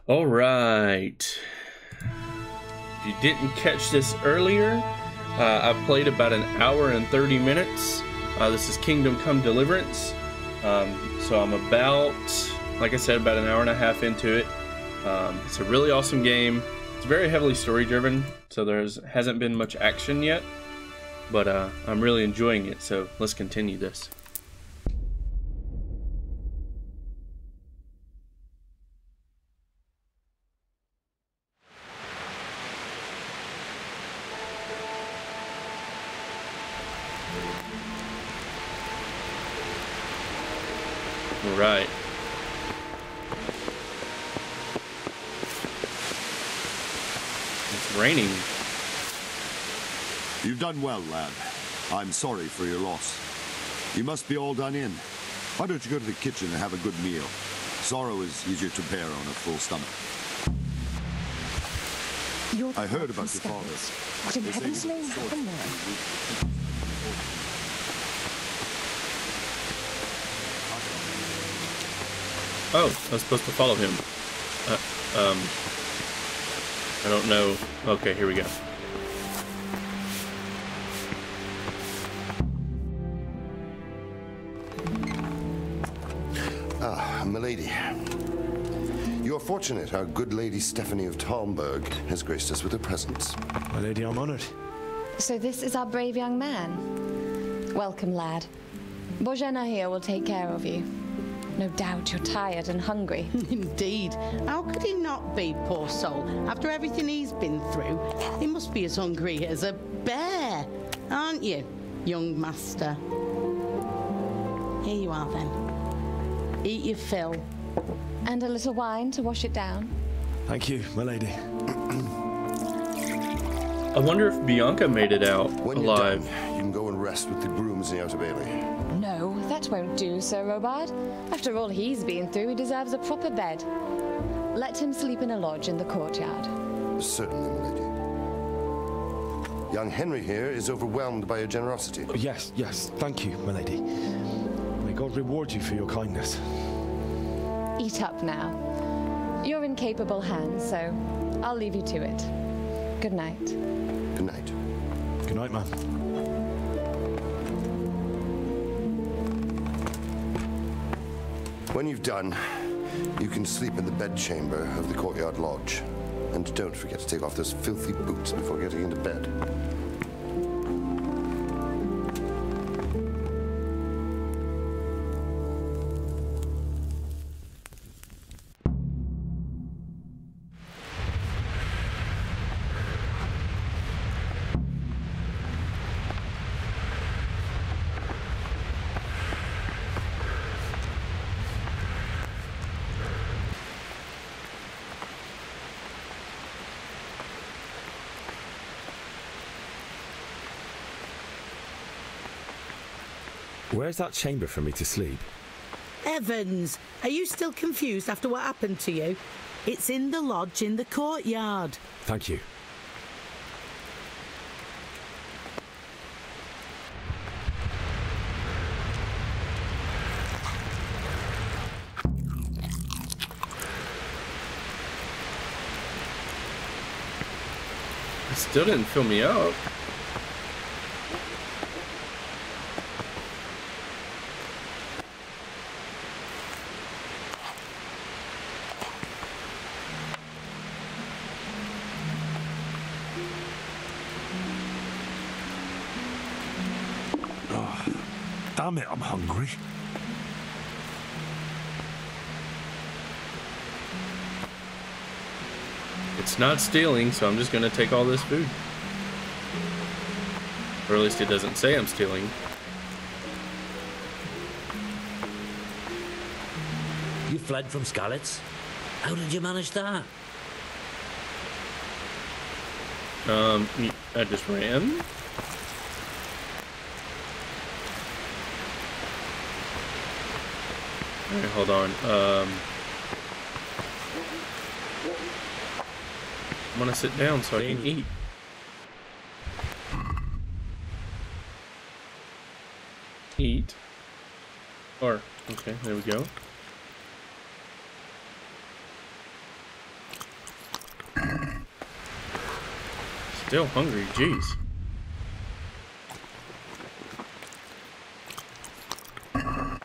All right. If you didn't catch this earlier, I've played about an hour and 30 minutes. This is Kingdom Come Deliverance. So I'm about, like I said, about an hour and a half into it. It's a really awesome game. It's very heavily story driven, so hasn't been much action yet, but I'm really enjoying it. So let's continue this. All right. It's raining. You've done well, lad. I'm sorry for your loss. You must be all done in. Why don't you go to the kitchen and have a good meal? Sorrow is easier to bear on a full stomach. I heard about your father. What in heaven's name happened there? Oh, I was supposed to follow him. I don't know. Okay, here we go. Ah, milady. You are fortunate our good lady Stephanie of Talmberg has graced us with her presence. My lady, I'm honored. So this is our brave young man. Welcome, lad. Bojana here will take care of you. No doubt you're tired and hungry. Indeed. How could he not be, poor soul? After everything he's been through, he must be as hungry as a bear, aren't you, young master? Here you are, then. Eat your fill. And a little wine to wash it down. Thank you, my lady. I wonder if Bianca made it out When alive. you're done, you can go and rest with the grooms in the Outer Bailey. No, that won't do, Sir Robard. After all he's been through, he deserves a proper bed. Let him sleep in a lodge in the courtyard. Certainly, milady. Young Henry here is overwhelmed by your generosity. Yes, thank you, my lady. May God reward you for your kindness. Eat up now. You're in capable hands, so I'll leave you to it. Good night. Good night. Good night, man. When you've done, you can sleep in the bedchamber of the courtyard lodge. And don't forget to take off those filthy boots before getting into bed. Where's that chamber for me to sleep? Evans, are you still confused after what happened to you? It's in the lodge in the courtyard. Thank you. It still didn't fill me up. Damn it, I'm hungry. It's not stealing, so I'm just gonna take all this food. Or at least it doesn't say I'm stealing. You fled from Skalitz? How did you manage that? I just ran. Alright, hold on. I'm gonna sit down so I can eat. Eat. Or, okay, there we go. Still hungry, jeez. I'm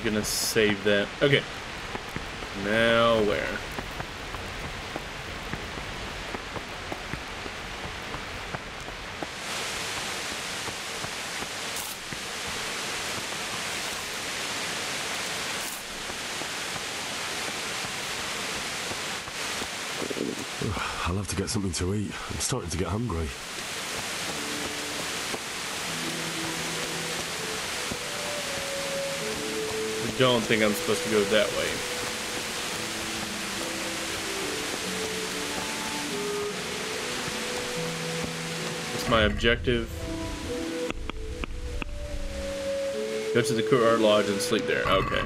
gonna save that. Okay. Now where? I'll have to get something to eat. I'm starting to get hungry. I don't think I'm supposed to go that way. What's my objective? Go to the courtyard lodge and sleep there. Okay.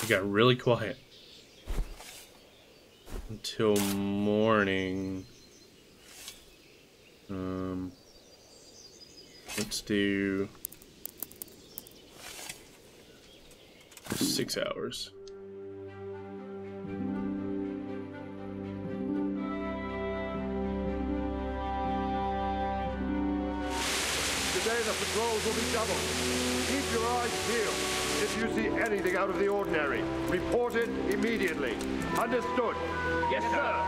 Got really quiet until morning. Let's do 6 hours. Today the patrols will be doubled. Keep your eyes peeled. If you see anything out of the ordinary, report it immediately. Understood? Yes, sir.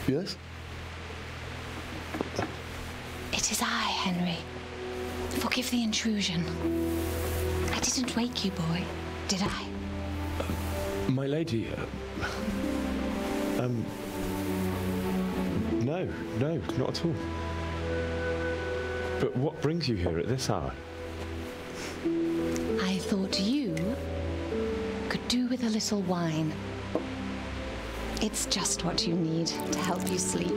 Yes? It is I, Henry. Forgive the intrusion. I didn't wake you, boy, did I? My lady, no, not at all. But what brings you here at this hour? I thought you could do with a little wine. It's just what you need to help you sleep.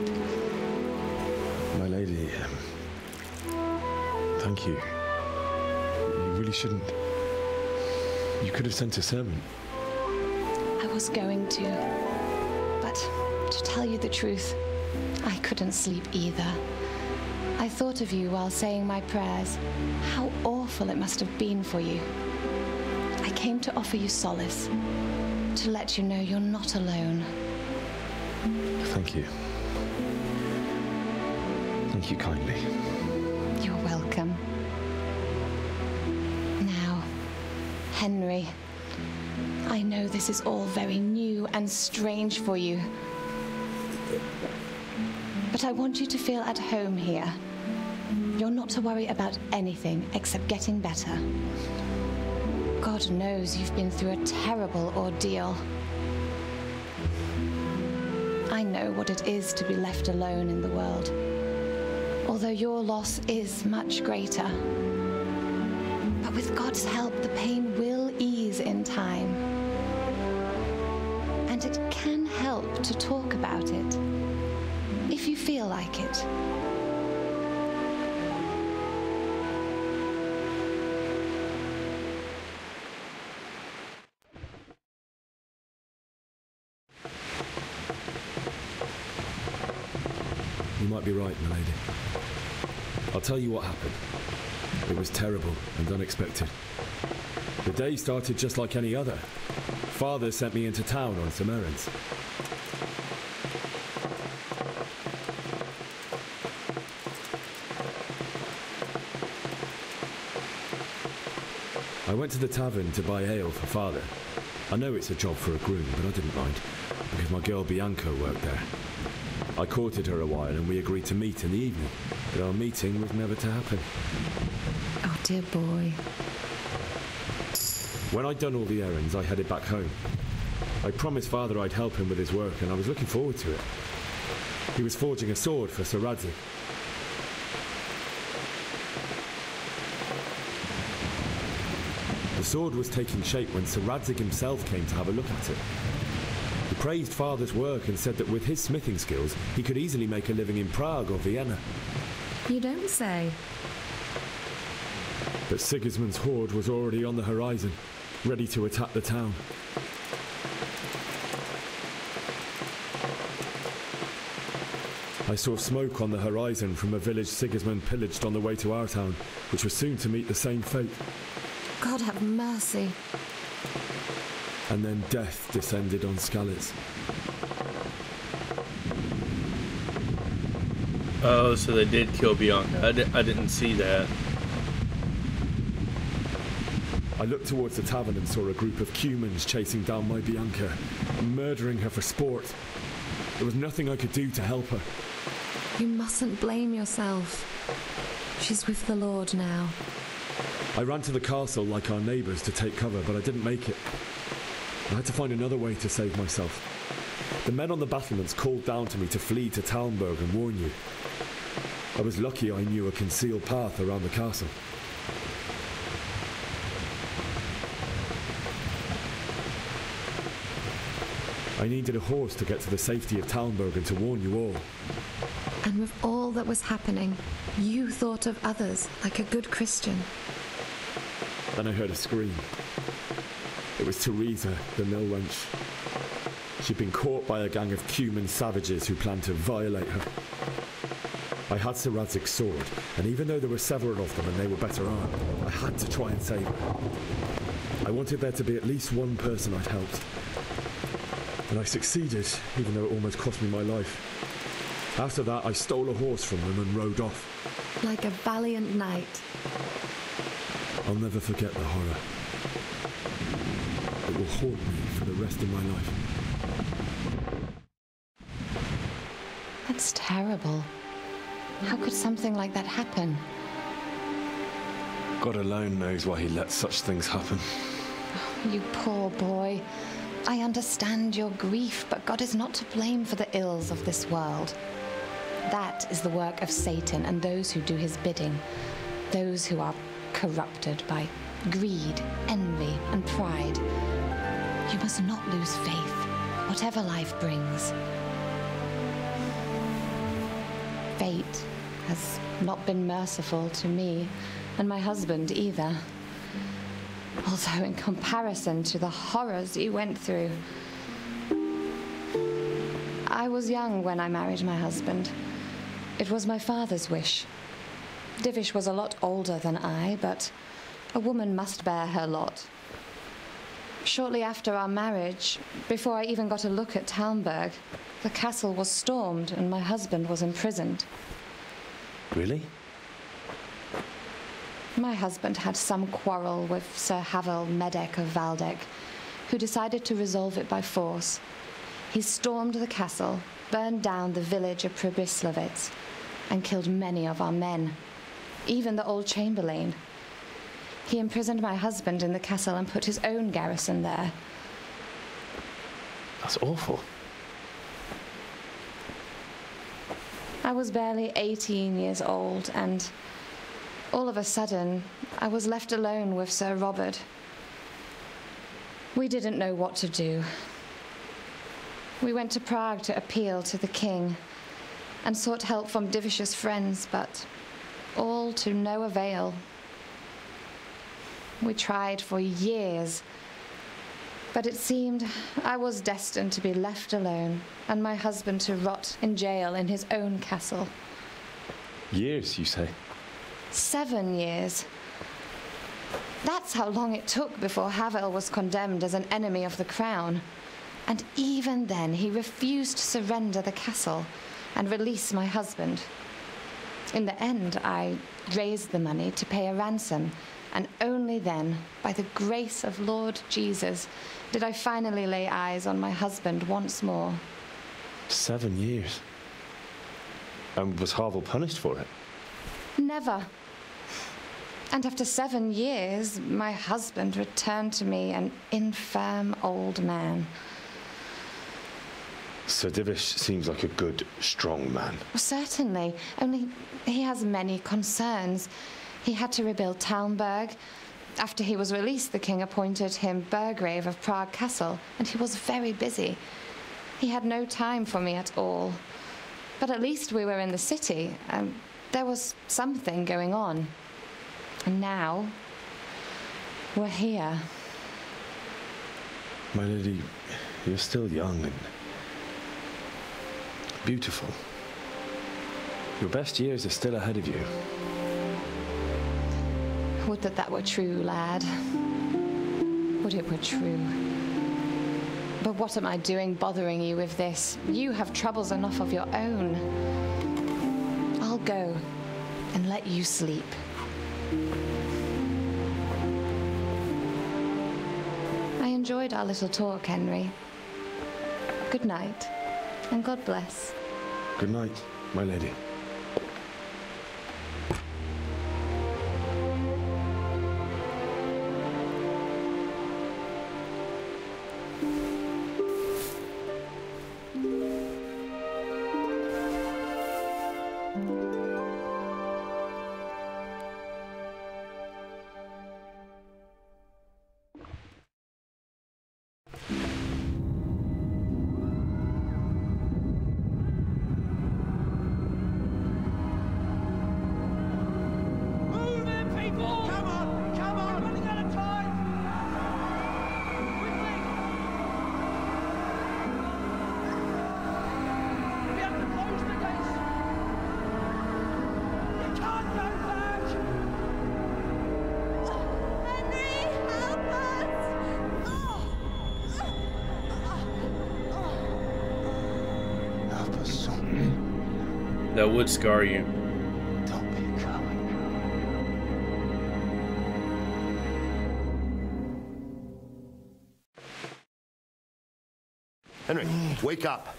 My lady, thank you. You really shouldn't. You could have sent a servant. I was going to, but to tell you the truth, I couldn't sleep either. I thought of you while saying my prayers. How awful it must have been for you. I came to offer you solace, to let you know you're not alone. Thank you. Thank you kindly. You're welcome. Now, Henry, I know this is all very new and strange for you, but I want you to feel at home here. You're not to worry about anything except getting better. God knows you've been through a terrible ordeal. I know what it is to be left alone in the world, although your loss is much greater. But with God's help, the pain will ease in time. And it can help to talk about it, if you feel like it. You might be right, my lady. I'll tell you what happened. It was terrible and unexpected. The day started just like any other. Father sent me into town on some errands. I went to the tavern to buy ale for Father. I know it's a job for a groom, but I didn't mind, because my girl Bianca worked there. I courted her a while and we agreed to meet in the evening, but our meeting was never to happen. Oh, dear boy. When I'd done all the errands, I headed back home. I promised Father I'd help him with his work, and I was looking forward to it. He was forging a sword for Sir Radzig. The sword was taking shape when Sir Radzig himself came to have a look at it. The praised Father's work and said that with his smithing skills, he could easily make a living in Prague or Vienna. You don't say. But Sigismund's horde was already on the horizon, ready to attack the town. I saw smoke on the horizon from a village Sigismund pillaged on the way to our town, which was soon to meet the same fate. God have mercy. And then death descended on Skalitz. Oh, so they did kill Bianca. I didn't see that. I looked towards the tavern and saw a group of Cumans chasing down my Bianca, murdering her for sport. There was nothing I could do to help her. You mustn't blame yourself. She's with the Lord now. I ran to the castle like our neighbours to take cover, but I didn't make it. I had to find another way to save myself. The men on the battlements called down to me to flee to Talmberg and warn you. I was lucky I knew a concealed path around the castle. I needed a horse to get to the safety of Talmberg and to warn you all. And with all that was happening, you thought of others like a good Christian. Then I heard a scream. It was Teresa, the mill wench. She'd been caught by a gang of Cuman savages who planned to violate her. I had Sir Radzig's sword, and even though there were several of them and they were better armed, I had to try and save her. I wanted there to be at least one person I'd helped. And I succeeded, even though it almost cost me my life. After that, I stole a horse from them and rode off. Like a valiant knight. I'll never forget the horror. It will haunt me for the rest of my life. That's terrible. How could something like that happen? God alone knows why he lets such things happen. You poor boy. I understand your grief, but God is not to blame for the ills of this world. That is the work of Satan and those who do his bidding, those who are corrupted by greed, envy, and pride. You must not lose faith, whatever life brings. Fate has not been merciful to me and my husband either. Although in comparison to the horrors you went through. I was young when I married my husband. It was my father's wish. Divish was a lot older than I, but a woman must bear her lot. Shortly after our marriage, before I even got a look at Talmberg, the castle was stormed and my husband was imprisoned. Really? My husband had some quarrel with Sir Havel Medek of Valdek, who decided to resolve it by force. He stormed the castle, burned down the village of Pribyslavitz, and killed many of our men, even the old chamberlain. He imprisoned my husband in the castle and put his own garrison there. That's awful. I was barely 18 years old, and all of a sudden, I was left alone with Sir Robert. We didn't know what to do. We went to Prague to appeal to the king and sought help from Divish's friends, but all to no avail. We tried for years, but it seemed I was destined to be left alone and my husband to rot in jail in his own castle. Years, you say? 7 years. That's how long it took before Havel was condemned as an enemy of the crown. And even then, he refused to surrender the castle and release my husband. In the end, I raised the money to pay a ransom, and only then, by the grace of Lord Jesus, did I finally lay eyes on my husband once more. 7 years? And was Havel punished for it? Never. And after 7 years, my husband returned to me an infirm old man. Sir Divish seems like a good, strong man. Certainly, only he has many concerns. He had to rebuild Talmberg. After he was released, the king appointed him Burgrave of Prague Castle, and he was very busy. He had no time for me at all. But at least we were in the city, and there was something going on. And now, we're here. My lady, you're still young and beautiful. Your best years are still ahead of you. Would that were true, lad. Would it were true. But what am I doing bothering you with this? You have troubles enough of your own. I'll go and let you sleep. I enjoyed our little talk, Henry. Good night, and God bless. Good night, my lady. That would scar you. Don't be a coward. Henry, wake up.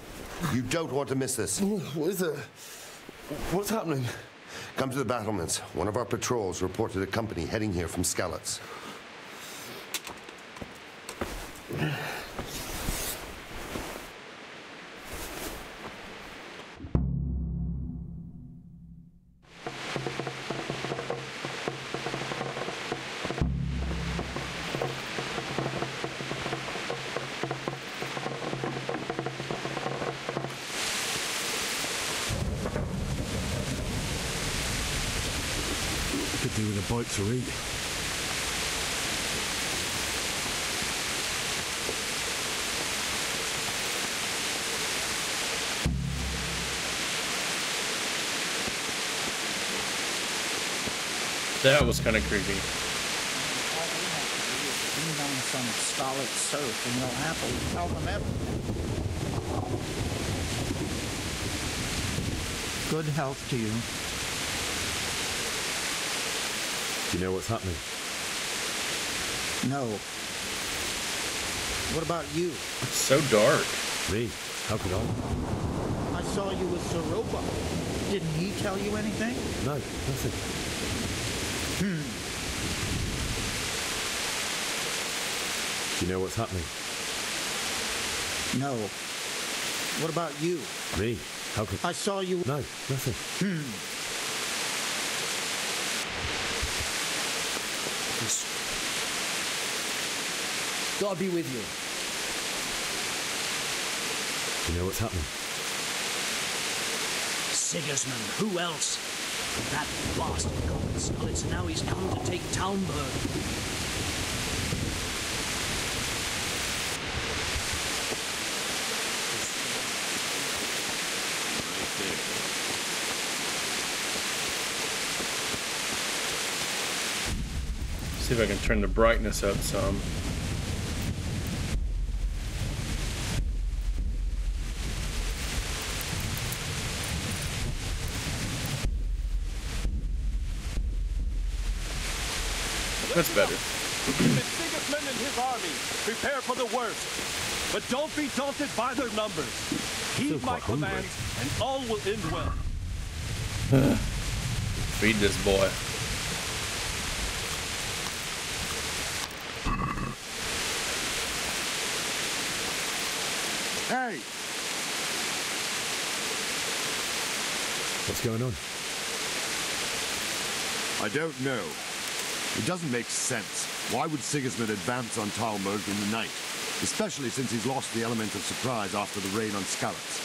You don't want to miss this. What is it? What's happening? Come to the battlements. One of our patrols reported a company heading here from Skalitz. Could do with a bite to eat. That was kind of creepy. All we have to do is lean on some solid surf and you'll happily tell them everything. Good health to you. Do you know what's happening? No. What about you? It's so dark. Me? How could I? I saw you with Zeropa. Didn't he tell you anything? No, nothing. Do you know what's happening? No. What about you? Me? How could... I saw you... No, nothing. God be with you. Do you know what's happening? Sigismund, who else? That bastard got in Skalitz, and now he's come to take Talmberg. See if I can turn the brightness up some. That's better. Sigismund and his army prepare for the worst, but don't be daunted by their numbers. Heed my commands, and all will end well. Feed this boy. Hey! What's going on? I don't know. It doesn't make sense. Why would Sigismund advance on Talmberg in the night? especially since he's lost the element of surprise after the raid on Skalitz.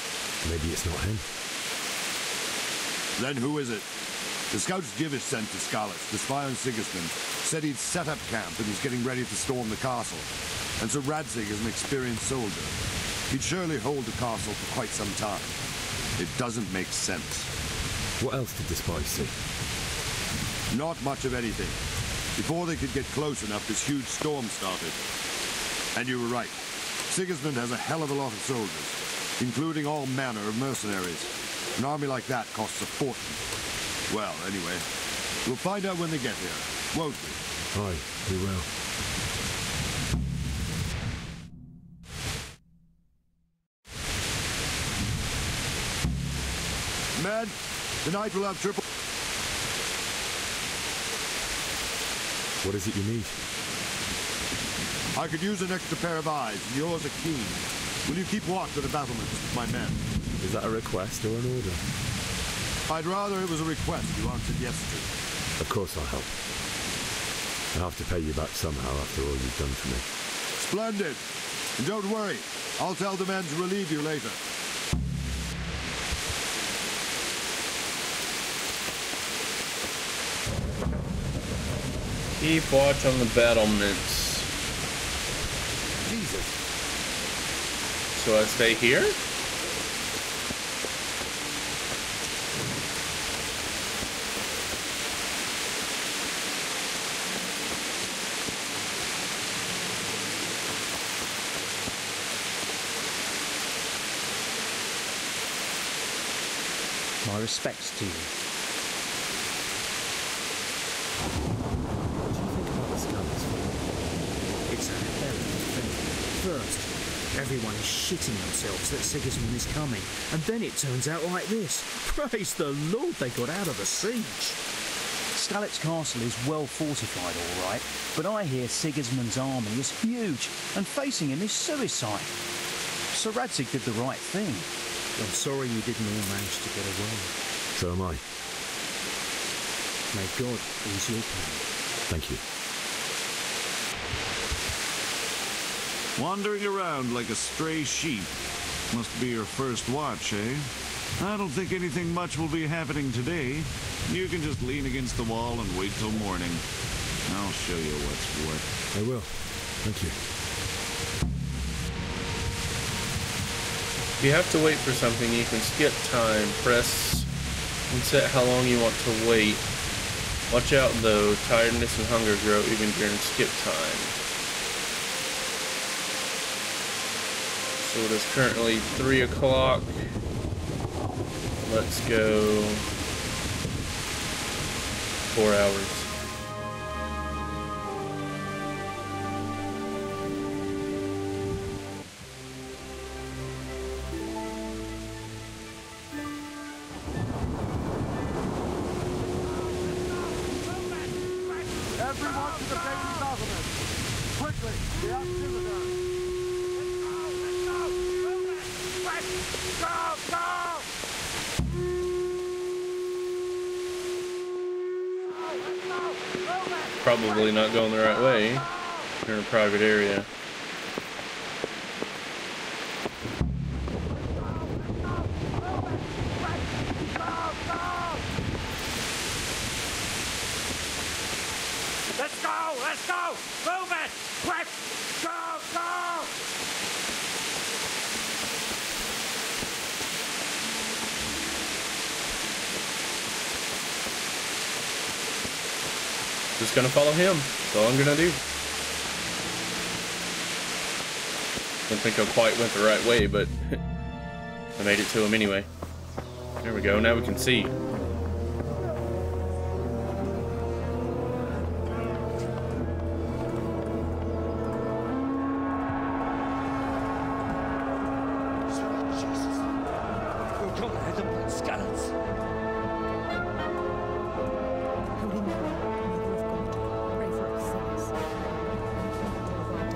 Maybe it's not him. Then who is it? The scouts Jivish sent to Skalitz to spy on Sigismund said he'd set up camp and was getting ready to storm the castle. And Sir Radzig is an experienced soldier. He'd surely hold the castle for quite some time. It doesn't make sense. What else did the spies see? Not much of anything. Before they could get close enough, this huge storm started. And you were right. Sigismund has a hell of a lot of soldiers, including all manner of mercenaries. An army like that costs a fortune. Well, anyway, we'll find out when they get here, won't we? Aye, we will. Men, tonight we'll have triple... What is it you need? I could use an extra pair of eyes, and yours are keen. Will you keep watch of the battlements with my men? Is that a request or an order? I'd rather it was a request you answered yes to. Of course I'll help. I'll have to pay you back somehow after all you've done for me. Splendid! And don't worry, I'll tell the men to relieve you later. Keep watch on the battlements. Jesus. So I stay here? My respects to you. It's a hell of a thing. First, everyone is shitting themselves that Sigismund is coming, and then it turns out like this. Praise the Lord they got out of the siege. Skalitz Castle is well fortified, all right, but I hear Sigismund's army is huge, and facing him is suicide. Sir Radzig did the right thing. I'm sorry you didn't all manage to get away. So am I. May God ease your pain. Thank you. Wandering around like a stray sheep. Must be your first watch, eh? I don't think anything much will be happening today. You can just lean against the wall and wait till morning. I'll show you what's what. I will. Thank you. If you have to wait for something, you can skip time, press and set how long you want to wait. Watch out though, tiredness and hunger grow even during skip time. So it is currently 3 o'clock. Let's go 4 hours. Everyone to the baby battlement! Quickly, the activity! Go! Probably not going the right way. You're in a private area. Let's go! Let's go! Move it! Quick! Go! Go! Just gonna follow him. That's all I'm gonna do. Don't think I quite went the right way, but I made it to him anyway. There we go. Now we can see.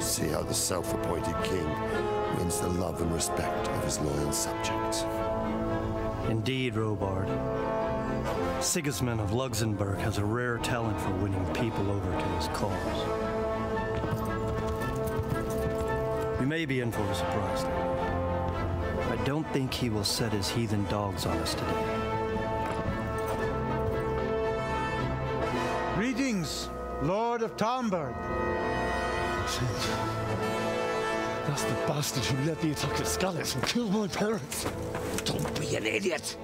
See how the self-appointed king wins the love and respect of his loyal subjects. Indeed, Robard. Sigismund of Luxembourg has a rare talent for winning people over to his cause. We may be in for a surprise, though. I don't think he will set his heathen dogs on us today. Greetings, Lord of Talmberg. That's the bastard who led the attack at Skalitz and killed my parents. Don't be an idiot.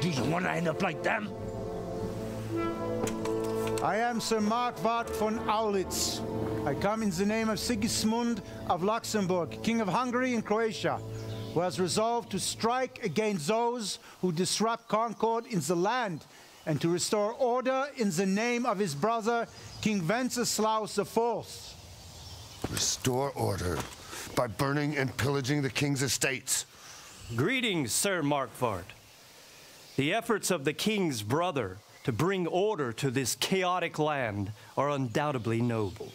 Do you want to end up like them? I am Sir Markvart von Aulitz. I come in the name of Sigismund of Luxembourg, King of Hungary and Croatia, who has resolved to strike against those who disrupt concord in the land and to restore order in the name of his brother, King Wenceslaus IV. Restore order by burning and pillaging the king's estates. Greetings, Sir Markvart. The efforts of the king's brother to bring order to this chaotic land are undoubtedly noble.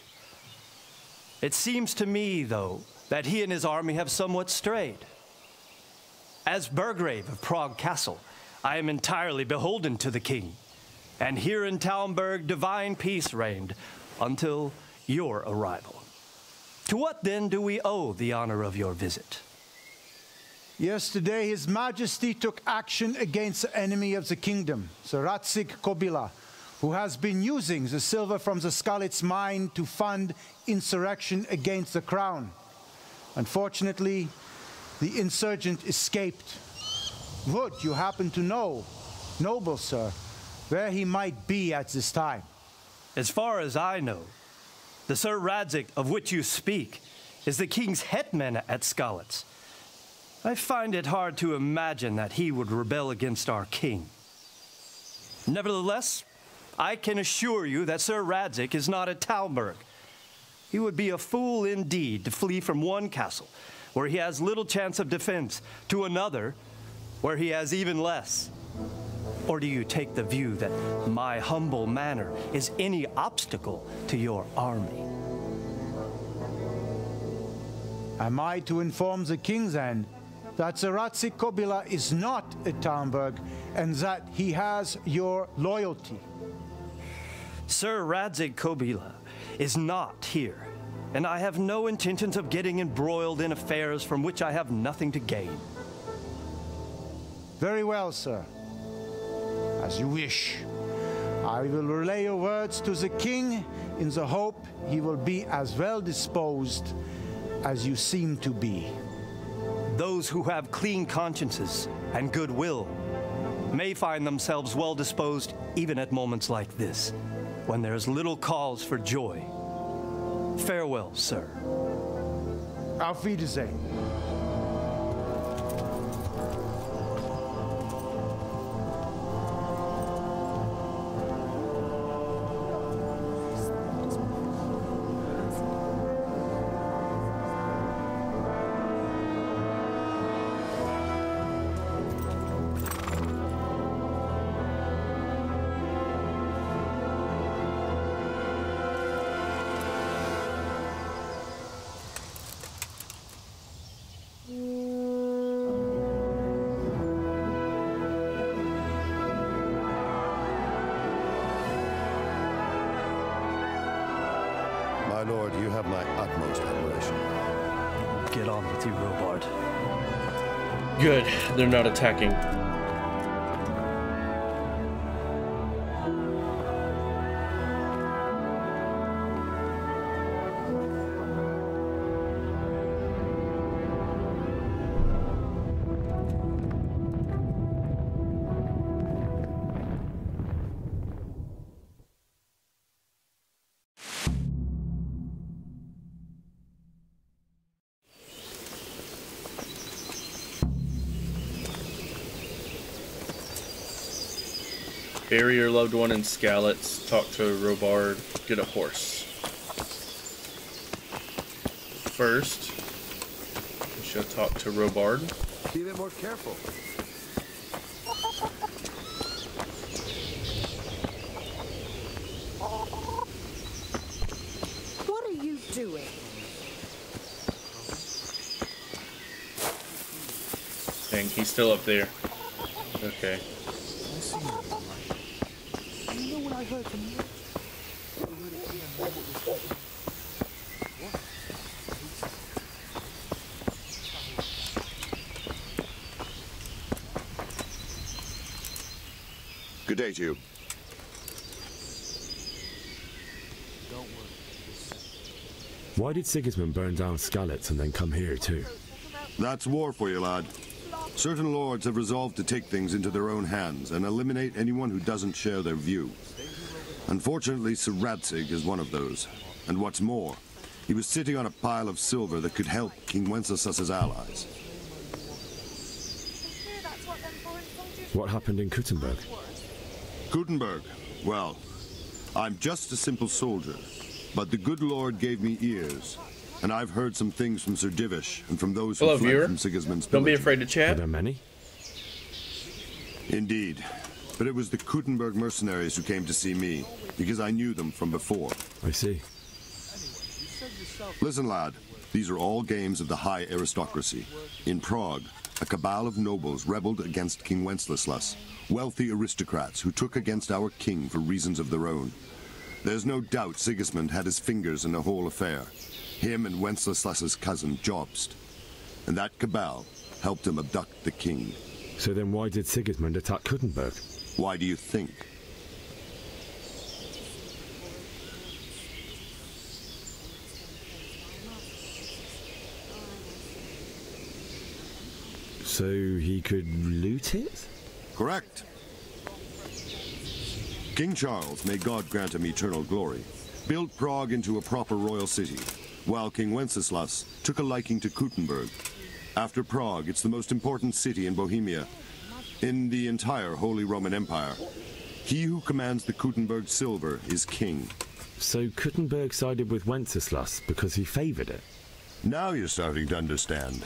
It seems to me, though, that he and his army have somewhat strayed. As Burgrave of Prague Castle, I am entirely beholden to the king, and here in Talmberg divine peace reigned until your arrival. To what then do we owe the honor of your visit? Yesterday, His Majesty took action against the enemy of the kingdom, Sir Radzik Kobila, who has been using the silver from the Skalitz mine to fund insurrection against the crown. Unfortunately, the insurgent escaped. Would you happen to know, noble sir, where he might be at this time? As far as I know, the Sir Radzik of which you speak is the king's hetman at Skalitz. I find it hard to imagine that he would rebel against our king. Nevertheless, I can assure you that Sir Radzik is not at Talmberg. He would be a fool indeed to flee from one castle, where he has little chance of defense, to another, where he has even less. Or do you take the view that my humble manner is any obstacle to your army? Am I to inform the king then that Sir Radzik Kobila is not at Talmberg and that he has your loyalty? Sir Radzik Kobila is not here, and I have no intentions of getting embroiled in affairs from which I have nothing to gain. Very well, sir. As you wish. I will relay your words to the king in the hope he will be as well disposed as you seem to be. Those who have clean consciences and goodwill may find themselves well disposed even at moments like this, when there is little cause for joy. Farewell, sir. Auf Wiedersehen. My lord, you have my utmost admiration. Get on with you, Robard. Good, they're not attacking. Bury your loved one in Skalitz. Talk to Robard. Get a horse. First, we shall talk to Robard. Be a bit more careful. What are you doing? Dang, he's still up there. Okay. You know what I heard from you? Good day to you. Why did Sigismund burn down Skalitz and then come here too? That's war for you, lad. Certain lords have resolved to take things into their own hands and eliminate anyone who doesn't share their view. Unfortunately, Sir Radzig is one of those. And what's more, he was sitting on a pile of silver that could help King Wenceslas's allies. What happened in Kuttenberg? Kuttenberg? Well, I'm just a simple soldier, but the good Lord gave me ears, and I've heard some things from Sir Divish and from those who fled from Sigismund's Don't be pillaging. afraid to chat. Are there many? Indeed. But it was the Kuttenberg mercenaries who came to see me, because I knew them from before. I see. Listen, lad. These are all games of the high aristocracy. In Prague, a cabal of nobles rebelled against King Wenceslas, wealthy aristocrats who took against our king for reasons of their own. There's no doubt Sigismund had his fingers in the whole affair. Him and Wenceslas's cousin, Jobst. And that cabal helped him abduct the king. So then why did Sigismund attack Kuttenberg? Why do you think? So he could loot it? Correct. King Charles, may God grant him eternal glory, built Prague into a proper royal city, while King Wenceslas took a liking to Kuttenberg. After Prague, it's the most important city in Bohemia, in the entire Holy Roman Empire. He who commands the Kuttenberg silver is king. So Kuttenberg sided with Wenceslas because he favored it? Now you're starting to understand.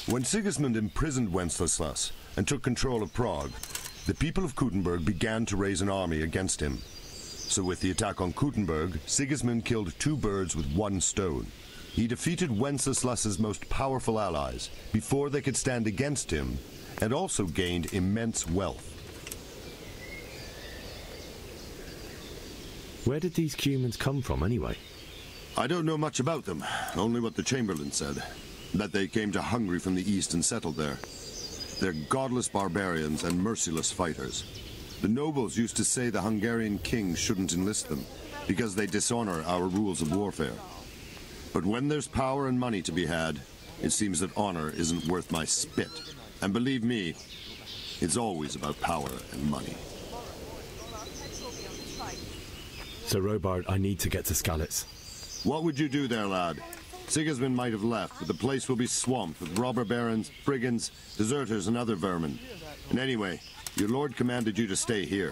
When Sigismund imprisoned Wenceslas and took control of Prague, the people of Kuttenberg began to raise an army against him. So with the attack on Kuttenberg, Sigismund killed two birds with one stone. He defeated Wenceslas's most powerful allies before they could stand against him, and also gained immense wealth. Where did these Cumans come from anyway? I don't know much about them, only what the Chamberlain said. That they came to Hungary from the east and settled there. They're godless barbarians and merciless fighters. The nobles used to say the Hungarian king shouldn't enlist them, because they dishonor our rules of warfare. But when there's power and money to be had, it seems that honor isn't worth my spit. And believe me, it's always about power and money. So Robard, I need to get to Skalitz. What would you do there, lad? Sigismund might have left, but the place will be swamped with robber barons, brigands, deserters, and other vermin. And anyway, your lord commanded you to stay here.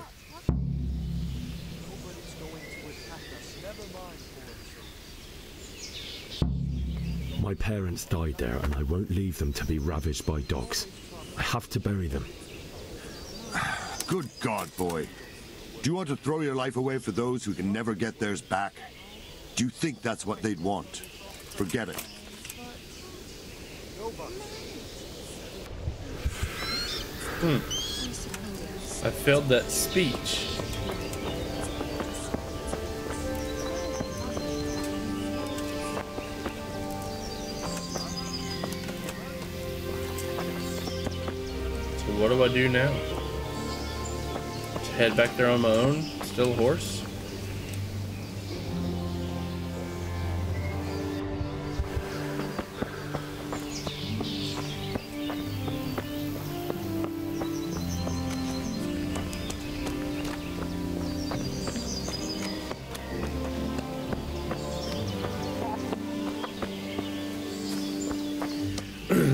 My parents died there, and I won't leave them to be ravaged by dogs. I have to bury them. Good God, boy. Do you want to throw your life away for those who can never get theirs back? Do you think that's what they'd want? Forget it. I failed that speech. So what do I do now? Just head back there on my own? Still a horse?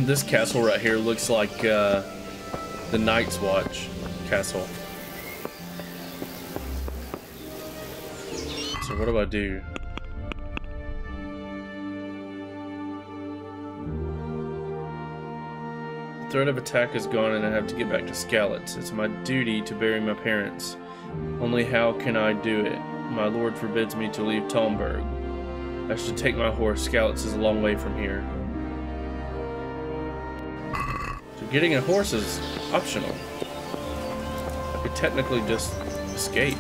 This castle right here looks like the Night's Watch castle. So what do I do? The threat of attack is gone and I have to get back to Skalitz. It's my duty to bury my parents. Only how can I do it? My lord forbids me to leave Talmberg. I should take my horse. Skalitz is a long way from here. Getting a horse is optional. I could technically just escape.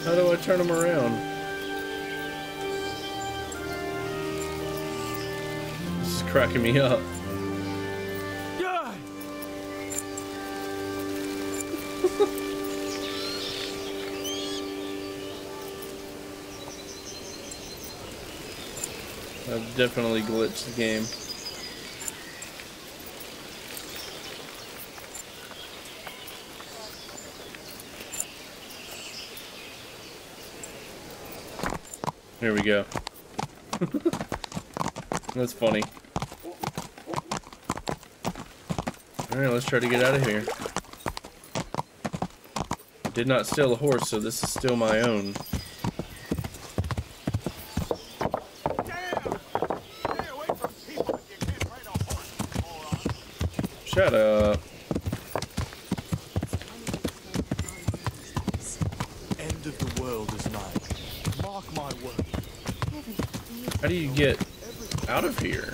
How do I turn them around? This is cracking me up. I've definitely glitched the game. There we go. That's funny. Alright, let's try to get out of here. Did not steal a horse, so this is still my own. Shut up. End of the world is nigh. Mark my word. How do you get out of here?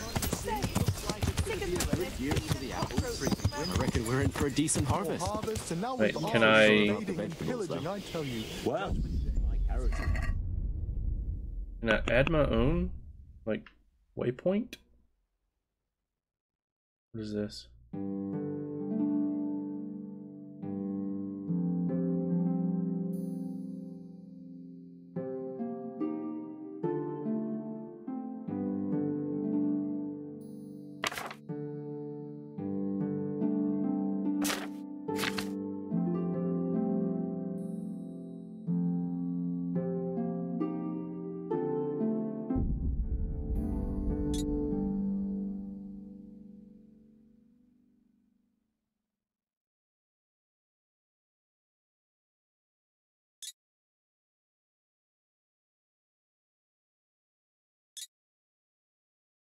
I reckon we're in for a decent harvest. Wait, can I... Well, Can I add my own, like, waypoint? What is this?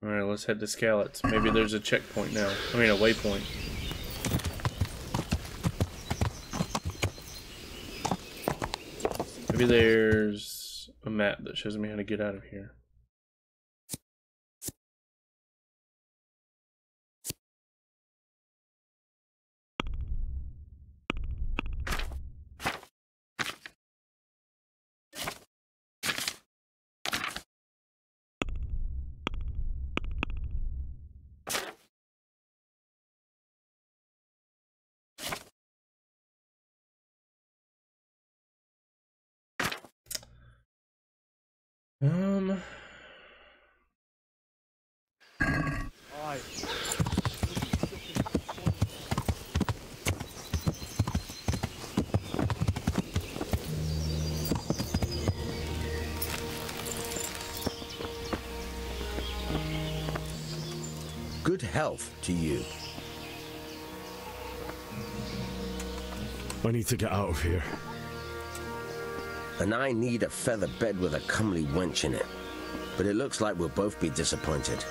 Alright, let's head to Skalitz. Maybe there's a checkpoint now. I mean, a waypoint. Maybe there's a map that shows me how to get out of here. Good health to you. I need to get out of here. And I need a feather bed with a comely wench in it. But it looks like we'll both be disappointed.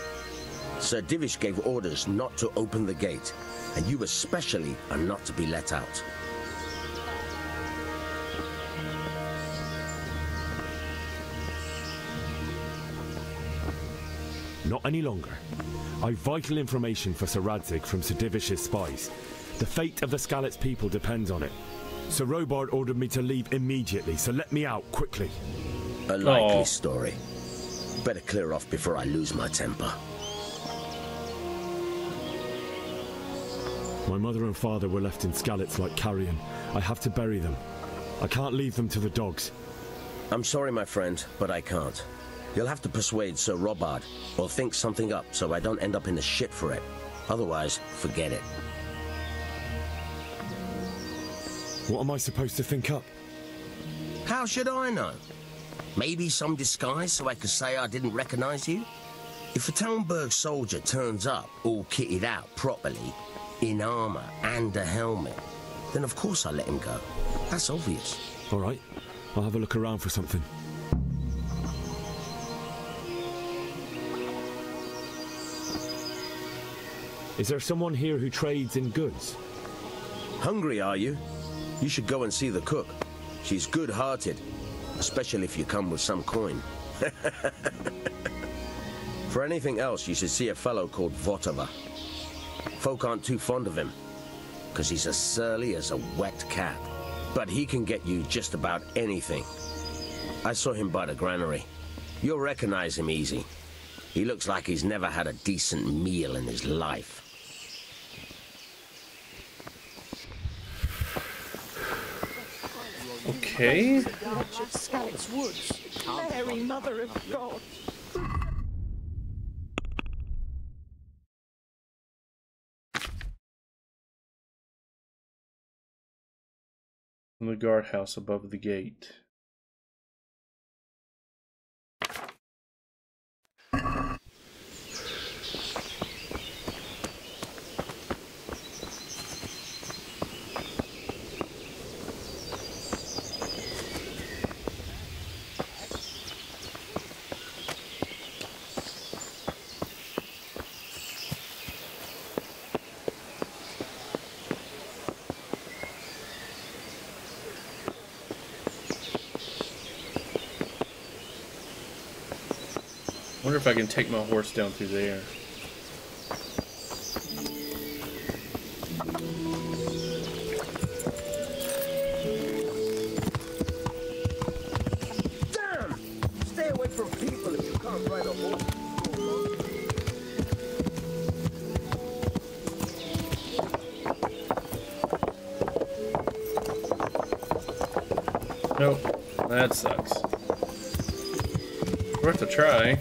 Sir Divish gave orders not to open the gate, and you especially are not to be let out. Not any longer. I've vital information for Sir Radzig from Sir Divish's spies. The fate of the Skalitz people depends on it. Sir Robard ordered me to leave immediately, so let me out quickly. A likely story. Better clear off before I lose my temper. My mother and father were left in Skalitz like carrion. I have to bury them. I can't leave them to the dogs. I'm sorry, my friend, but I can't. You'll have to persuade Sir Robard, or think something up so I don't end up in the shit for it. Otherwise, forget it. What am I supposed to think up? How should I know? Maybe some disguise so I could say I didn't recognize you? If a Talmberg soldier turns up all kitted out properly, in armor and a helmet, then of course I'll let him go. That's obvious. All right, I'll have a look around for something. Is there someone here who trades in goods? Hungry, are you? You should go and see the cook. She's good-hearted, especially if you come with some coin. For anything else, you should see a fellow called Votava. Folk aren't too fond of him, because he's as surly as a wet cat. but he can get you just about anything. I saw him by the granary. You'll recognize him easy. He looks like he's never had a decent meal in his life. Okay. Scouts Woods. Mary, Mother of God. From the guardhouse above the gate. I wonder if I can take my horse down through there. Damn! Stay away from people if you can't ride a horse. Nope, that sucks. Worth a try.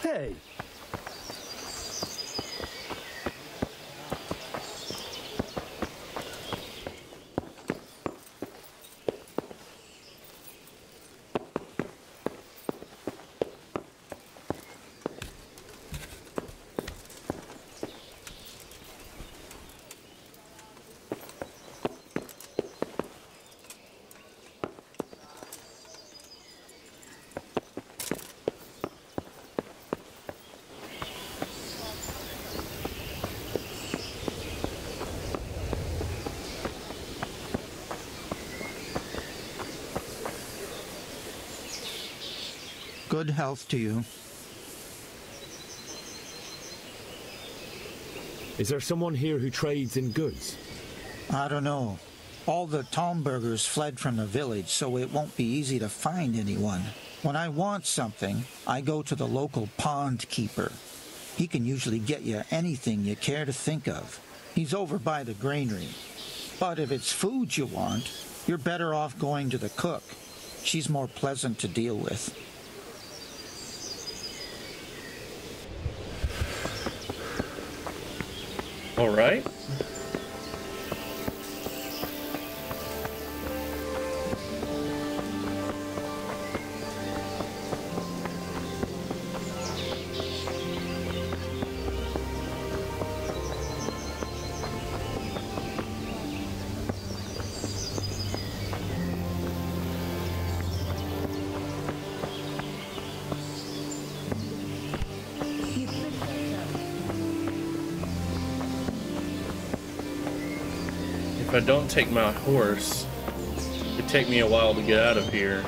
Hey! Good health to you. Is there someone here who trades in goods? I don't know. All the Tomburgers fled from the village, so it won't be easy to find anyone. When I want something, I go to the local pond keeper. He can usually get you anything you care to think of. He's over by the granary. But if it's food you want, you're better off going to the cook. She's more pleasant to deal with. All right. If I don't take my horse, it'd take me a while to get out of here.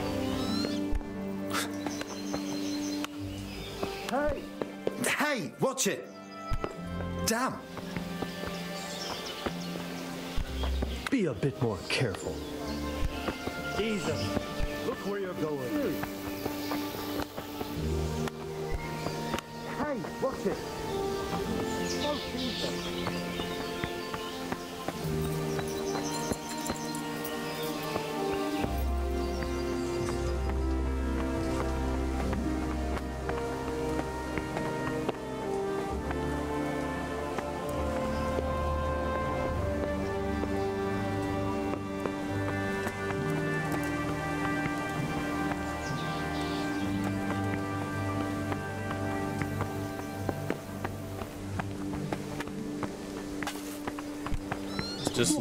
Hey! Hey, watch it! Damn! Be a bit more careful. Jesus, look where you're going. Hey, watch it! Oh, Jesus!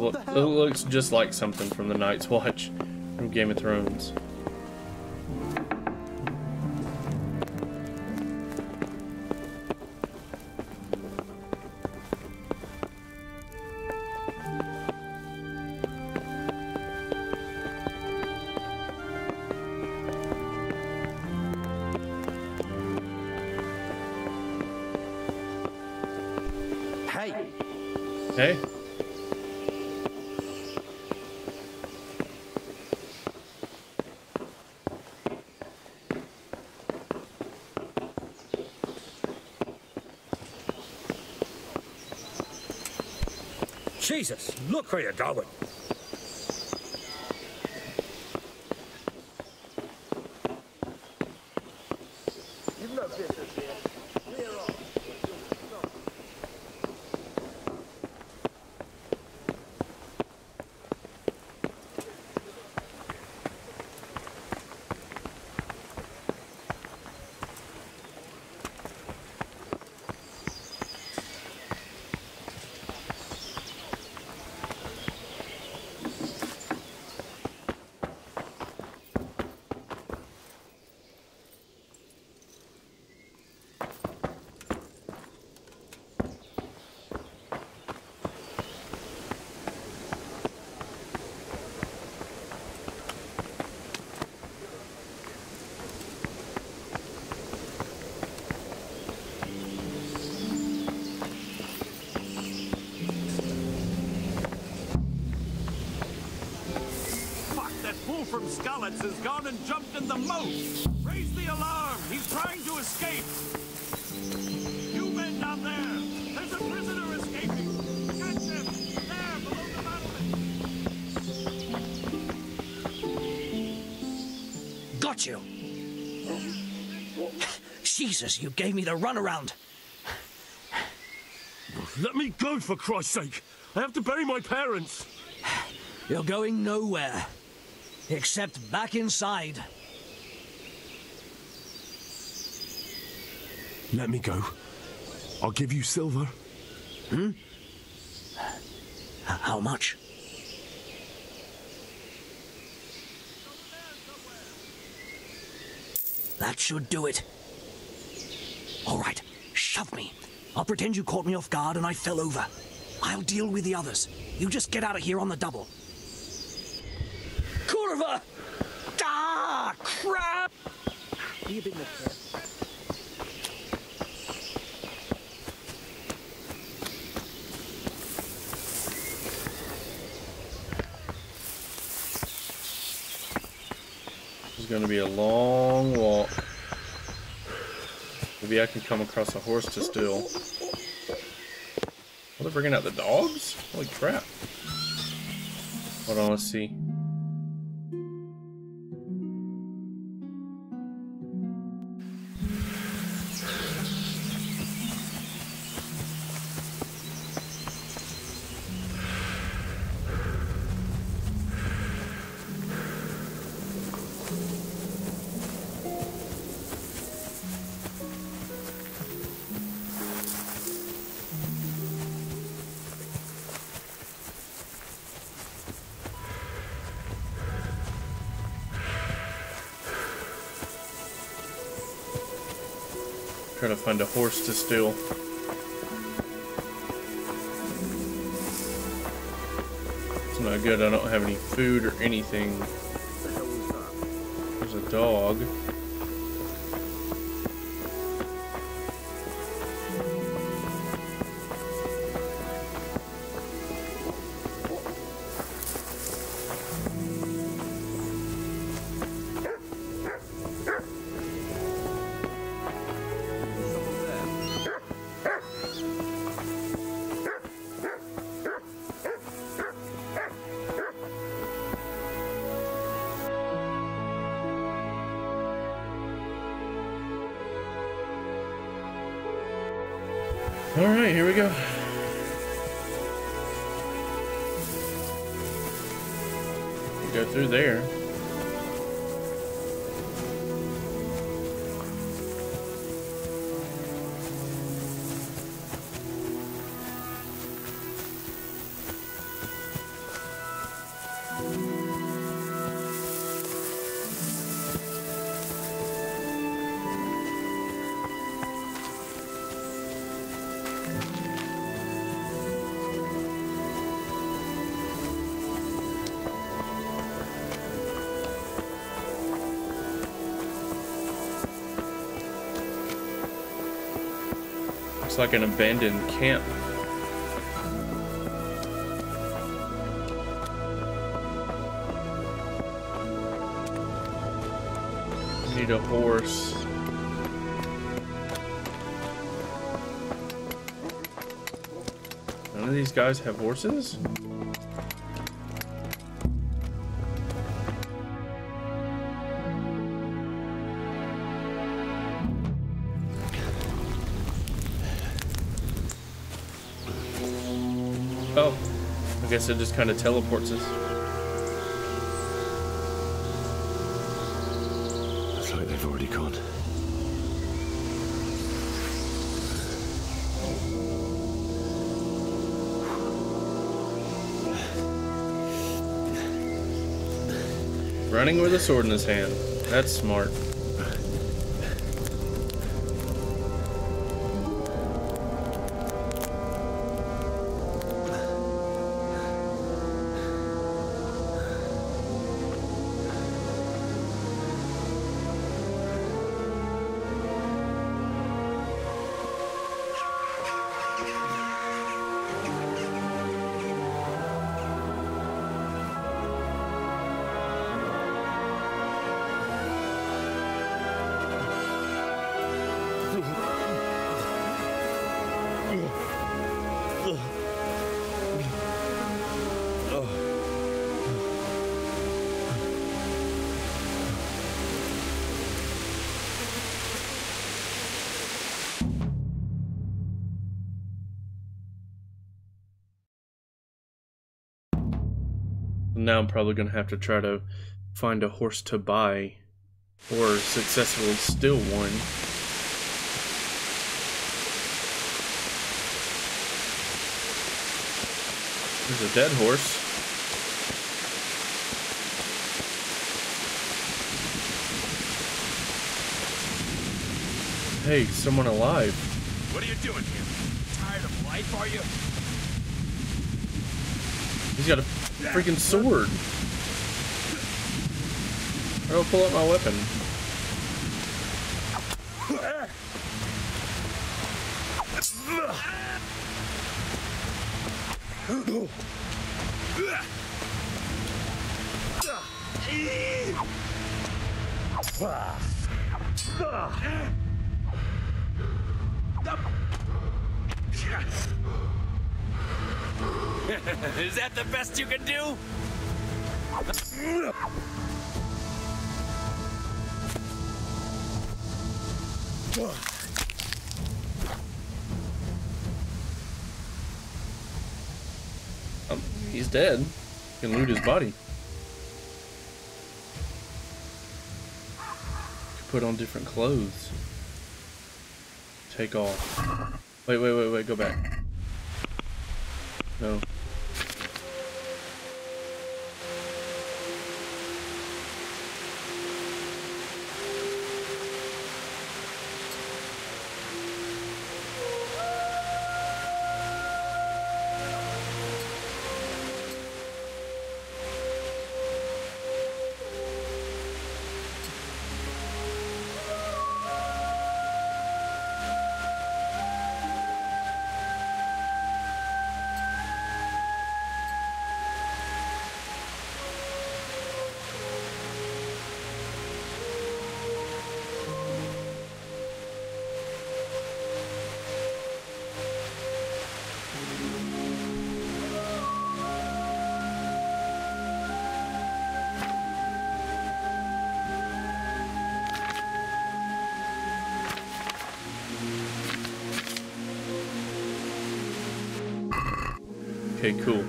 It looks just like something from the Night's Watch from Game of Thrones. Hey. Jesus, look where you're going. You've no business here. Clear off. From Skalitz has gone and jumped in the moat. Raise the alarm. He's trying to escape. You men down there. There's a prisoner escaping. Catch him. There, below the battlement. Got you. Jesus, you gave me the runaround. Let me go, for Christ's sake. I have to bury my parents. You're going nowhere. Except back inside. Let me go. I'll give you silver. Hmm? How much? That should do it. All right, shove me. I'll pretend you caught me off guard and I fell over. I'll deal with the others. You just get out of here on the double. Curva! Ah, crap! You been there, sir? This is going to be a long walk. Maybe I can come across a horse to steal. Oh, they're bringing out the dogs? Holy crap. Hold on, let's see. Try to find a horse to steal. It's not good, I don't have any food or anything. There's a dog. Alright, here we go. Go through there. Looks like an abandoned camp. Need a horse. None of these guys have horses? Oh, I guess it just kind of teleports us. Looks like they've already gone. Running with a sword in his hand. That's smart. Now I'm probably gonna have to try to find a horse to buy or successfully steal one. There's a dead horse. Hey, someone alive. What are you doing here? Tired of life, are you? He's got a freaking sword. How do I pull out my weapon? Is that the best you can do? He's dead. You can loot his body. Put on different clothes. Take off. Wait, go back. No. Okay, cool.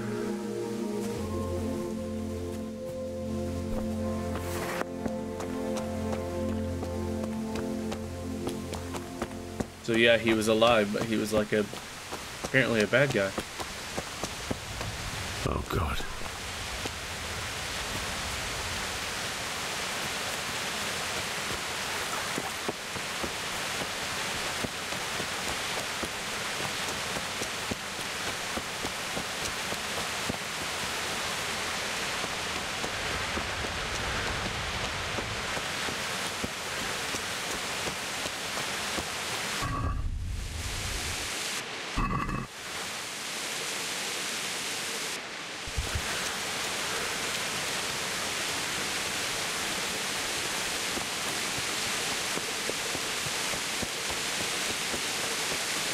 So yeah, he was alive, but he was like apparently a bad guy. Oh God.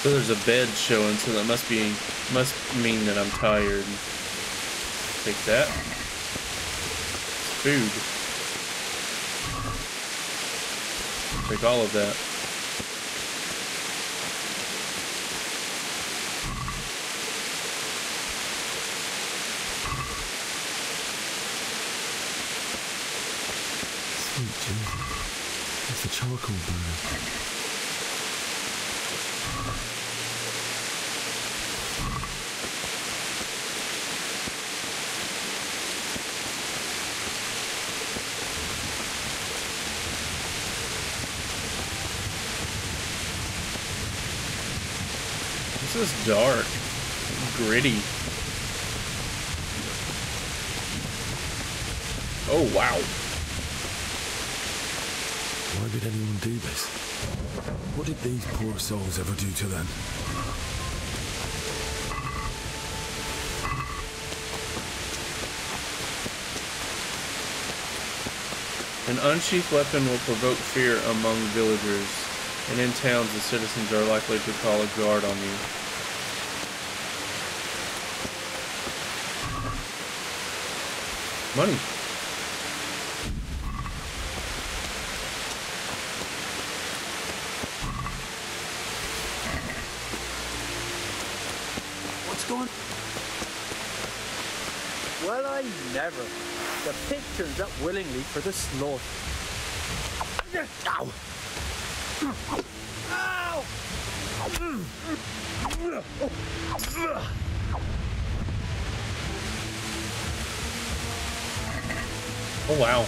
So there's a bed showing, so that must mean that I'm tired. Take that. Food. Take all of that. Sweet Jesus. It's a charcoal burner. This is dark, gritty. Oh, wow. Why did anyone do this? What did these poor souls ever do to them? An unsheathed weapon will provoke fear among villagers, and in towns the citizens are likely to call a guard on you. Money. What's going on? Well, I never. The pig turns up willingly for the slaughter. Ow! Ow! Oh, wow.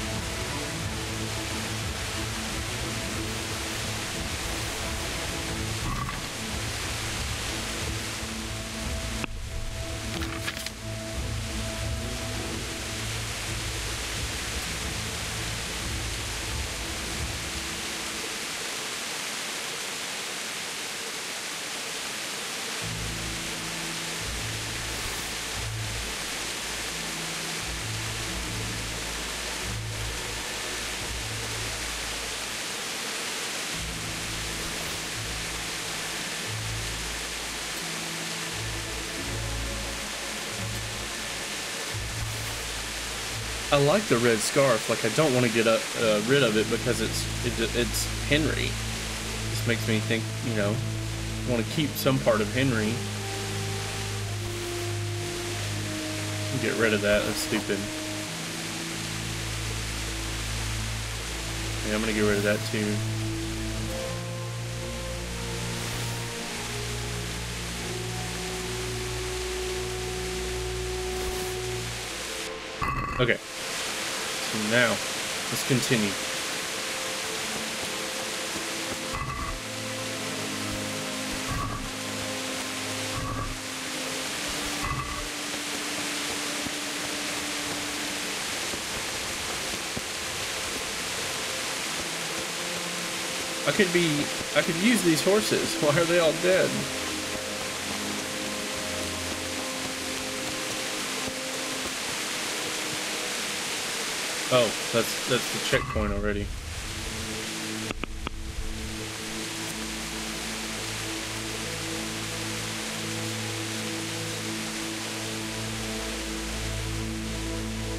I like the red scarf. Like, I don't want to get rid of it because it's Henry. This makes me think, you know, I want to keep some part of Henry. Get rid of that. That's stupid. Yeah, I'm gonna get rid of that too. Okay. So now, let's continue. I could use these horses. Why are they all dead? Oh, that's the checkpoint already.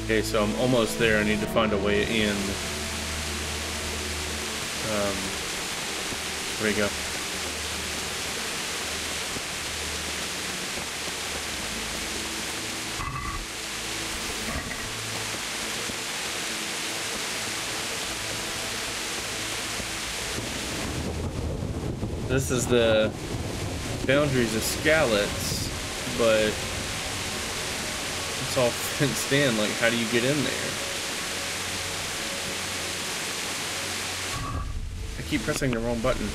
Okay, so I'm almost there. I need to find a way in. There we go. This is the boundaries of Skalitz, but it's all fenced in. Like, how do you get in there? I keep pressing the wrong button.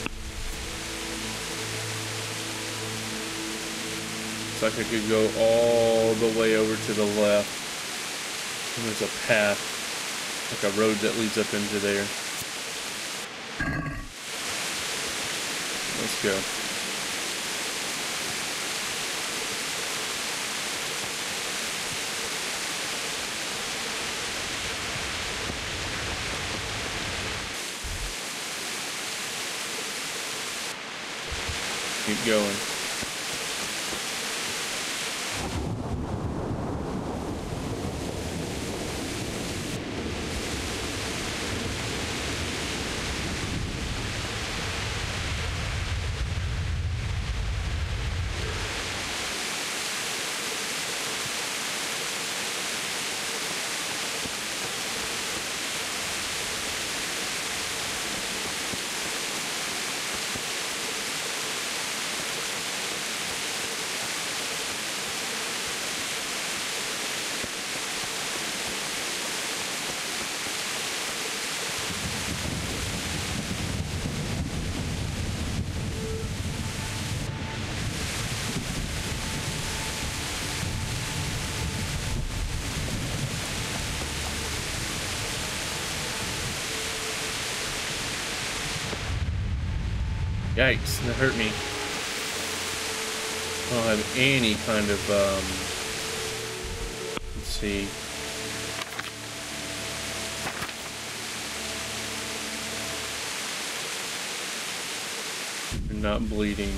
It's like I could go all the way over to the left. And there's a path, like a road that leads up into there. Let's go. keep going. Yikes, that hurt me. I don't have any kind of, let's see. You're not bleeding.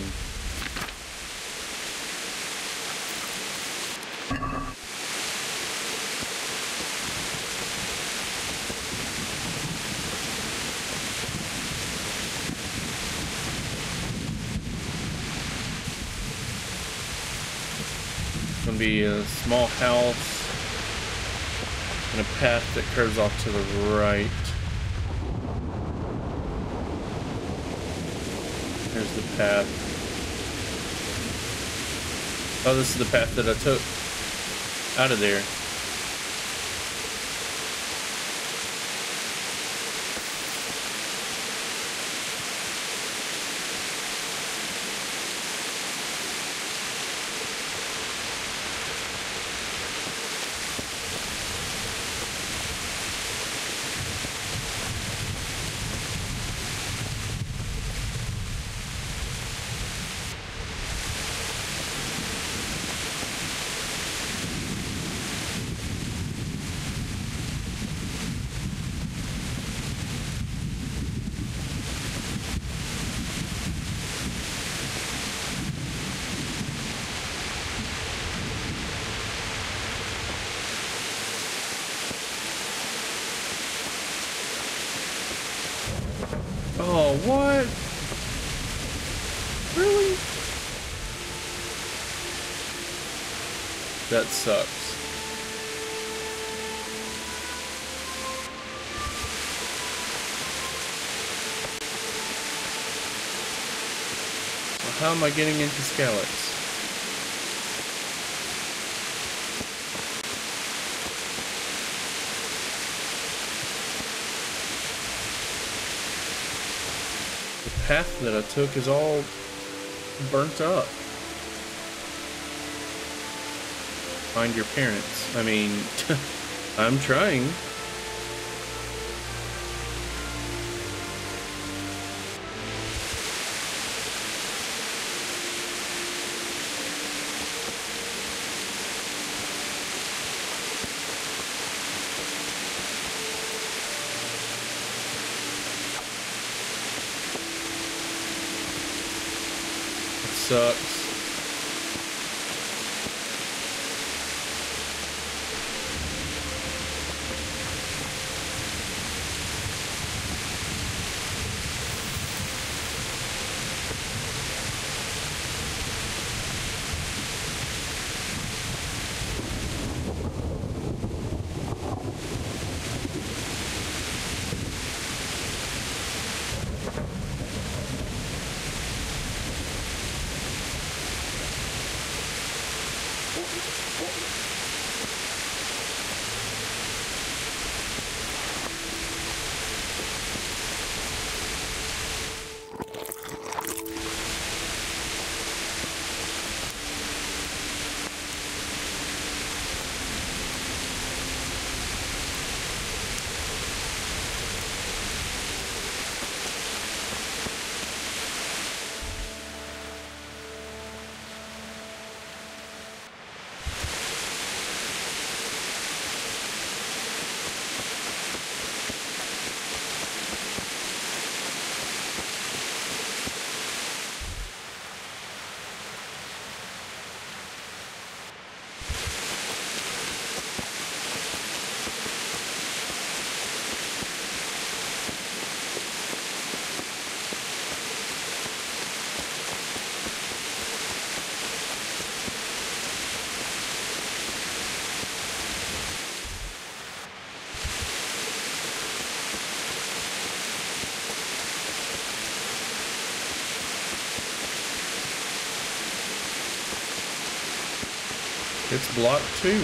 Gonna be a small house and a path that curves off to the right. Here's the path. Oh, this is the path that I took out of there. Oh, what? Really? That sucks. So how am I getting into Skalitz? The path that I took is all burnt up. Find your parents. I mean, I'm trying. Sucks. It's blocked too.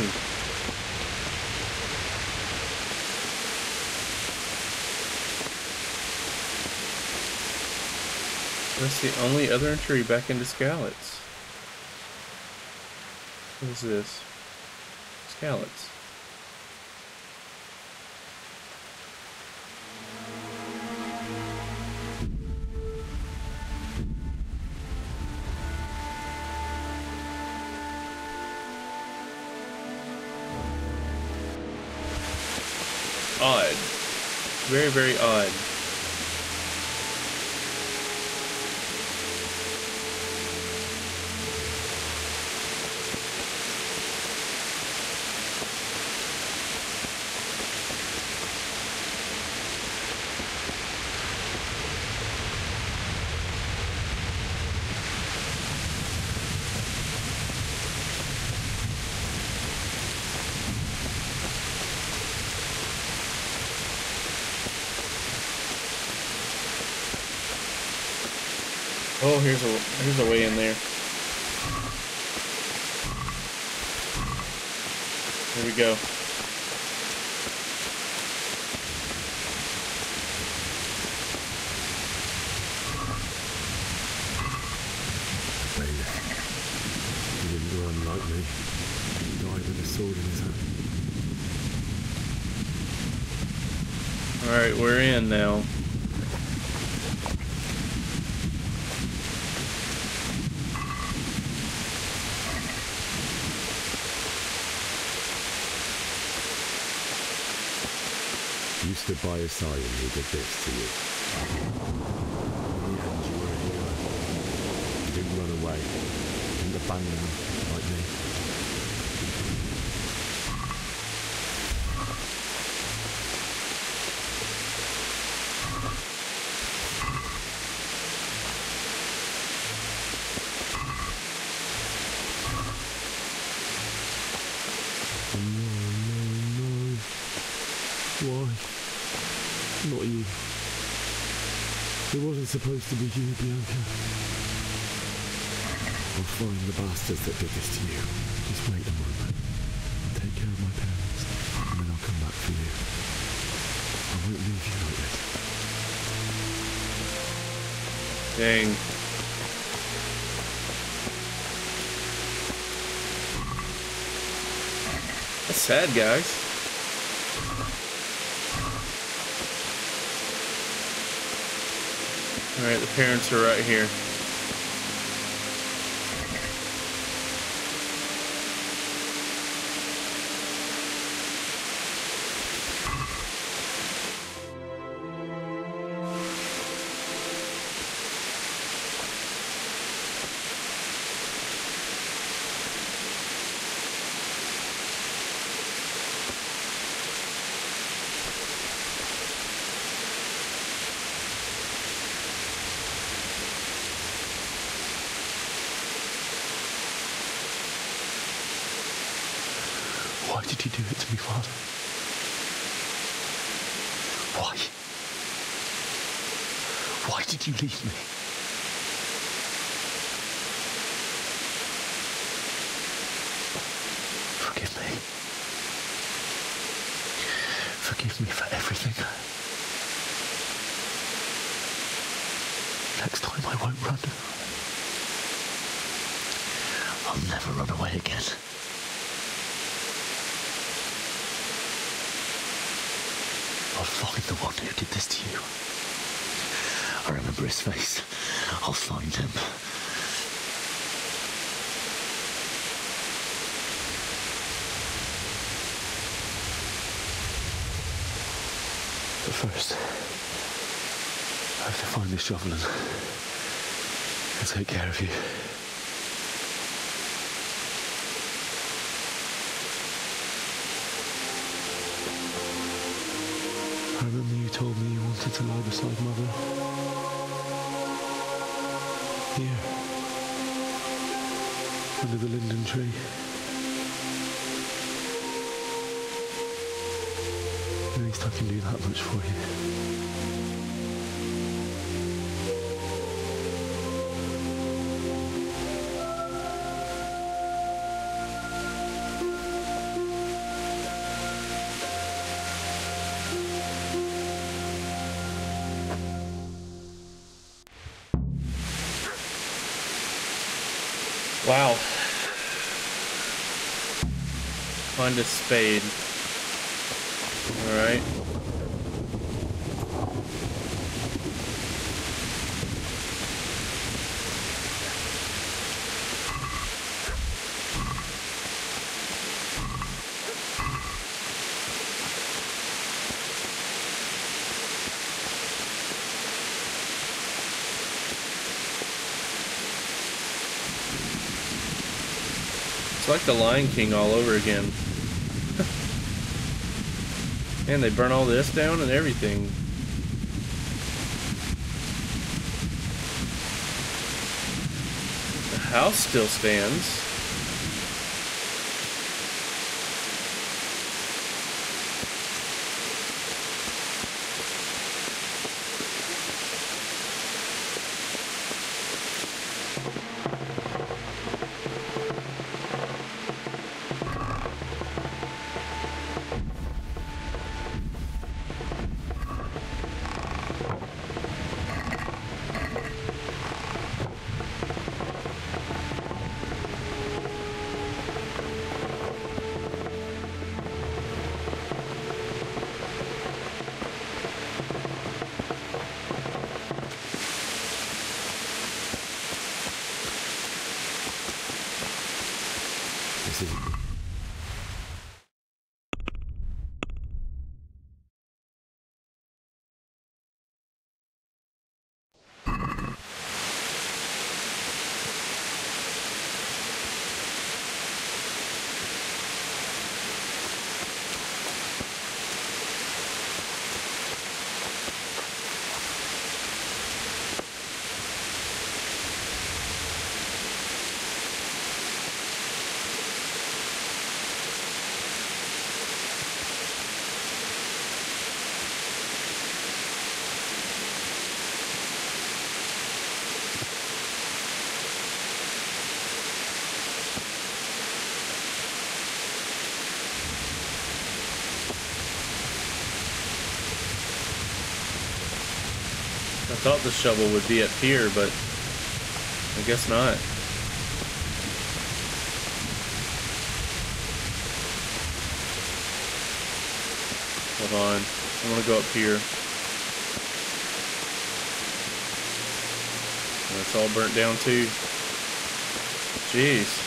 That's the only other entry back into Skalitz. What is this? Skalitz. Odd. Very, very odd. Oh, here's a way in there. Here we go. He didn't run like me. He died with a sword in his hand. Alright, we're in now. You stood by his side and he did this to you. In the end, you were a hero. You didn't run away. You didn't abandon him like me. Why? Not you. It wasn't supposed to be you, Bianca. I'll find the bastards that did this to you. Just wait a moment. I'll take care of my parents, and then I'll come back for you. I won't leave you like this. Dang. That's sad, guys. Alright, the parents are right here. Why did you do it to me, Father? Why? Why did you leave me? Forgive me. Forgive me for everything. Next time I won't run. I'll never run away again. I'll find the one who did this to you. I remember his face. I'll find him. But first, I have to find this shovel and take care of you. I remember you told me you wanted to lie beside Mother. Here. Under the linden tree. At least I can do that much for you. Wow. Find a spade. Alright. It's like the Lion King all over again. Man, they burn all this down and everything. The house still stands. I thought the shovel would be up here, but I guess not. Hold on. I want to go up here. It's all burnt down too. Jeez.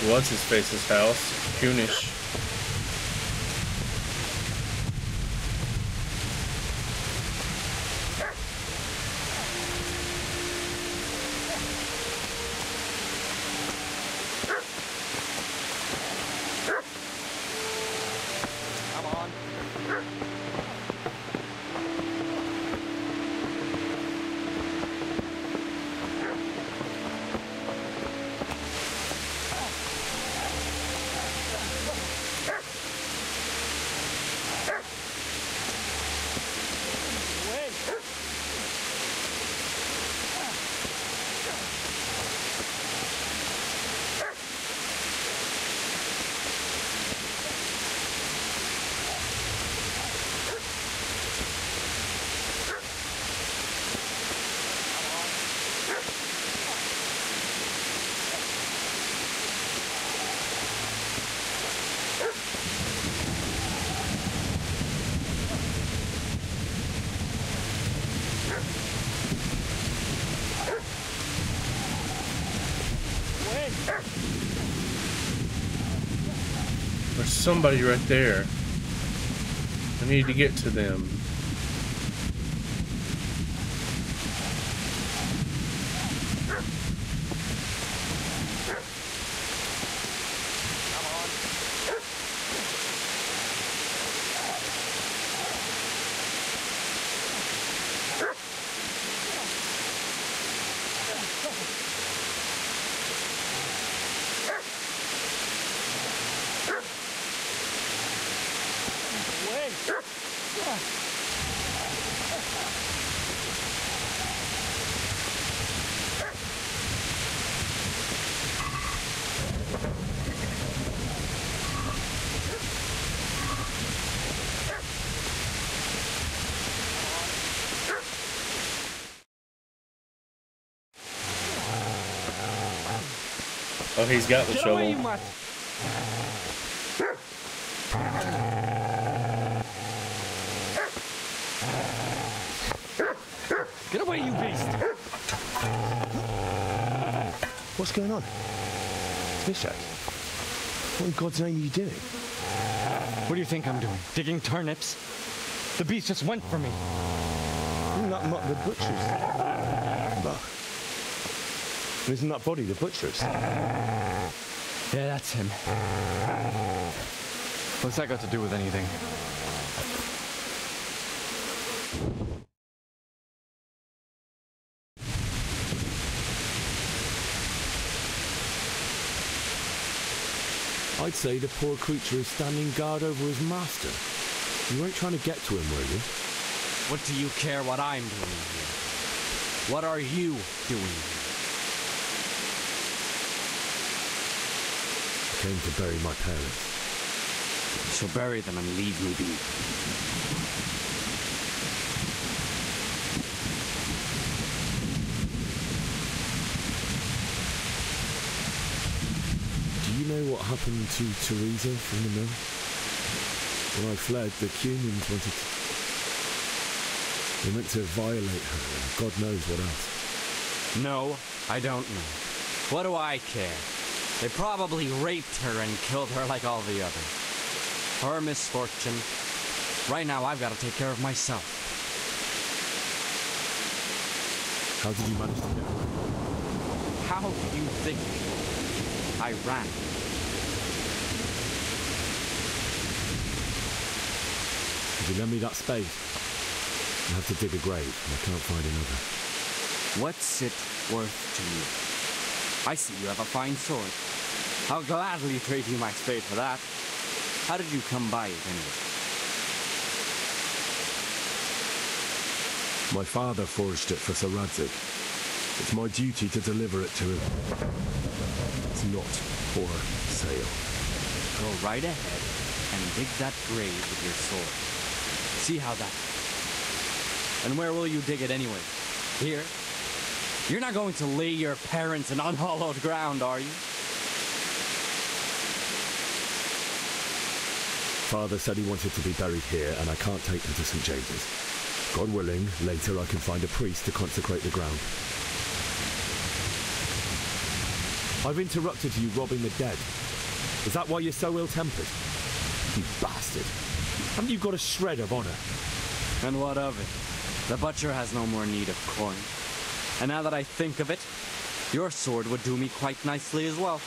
What's his face's house? Coonish. There's somebody right there. I need to get to them. Oh, he's got the shovel. Get away, you beast! What's going on? Mishak, what in God's name are you doing? What do you think I'm doing? Digging turnips? The beast just went for me. Isn't that not the butcher's? Bah. Isn't that body the butcher's? Yeah, that's him. What's that got to do with anything? I'd say the poor creature is standing guard over his master. You weren't trying to get to him, were you? What do you care what I'm doing here? What are you doing here? I came to bury my parents. You shall bury them and leave me be. Do you know what happened to Teresa from the mill? When I fled, the Cumans wanted to... They meant to violate her, and God knows what else. No, I don't know. What do I care? They probably raped her and killed her like all the others. Her misfortune. Right now, I've got to take care of myself. How did you manage to get away? How do you think? I ran. Could you lend me that spade? I have to dig a grave, and I can't find another. What's it worth to you? I see you have a fine sword. I'll gladly trade you my spade for that. How did you come by it anyway? My father forged it for Sir Radzik. It's my duty to deliver it to him. It's not for sale. Go right ahead and dig that grave with your sword. See how that... And where will you dig it anyway? Here? You're not going to lay your parents in unhallowed ground, are you? Father said he wanted to be buried here, and I can't take them to St. James's. God willing, later I can find a priest to consecrate the ground. I've interrupted you robbing the dead. Is that why you're so ill-tempered? You bastard. Haven't you got a shred of honor? And what of it? The butcher has no more need of coin. And now that I think of it, your sword would do me quite nicely as well.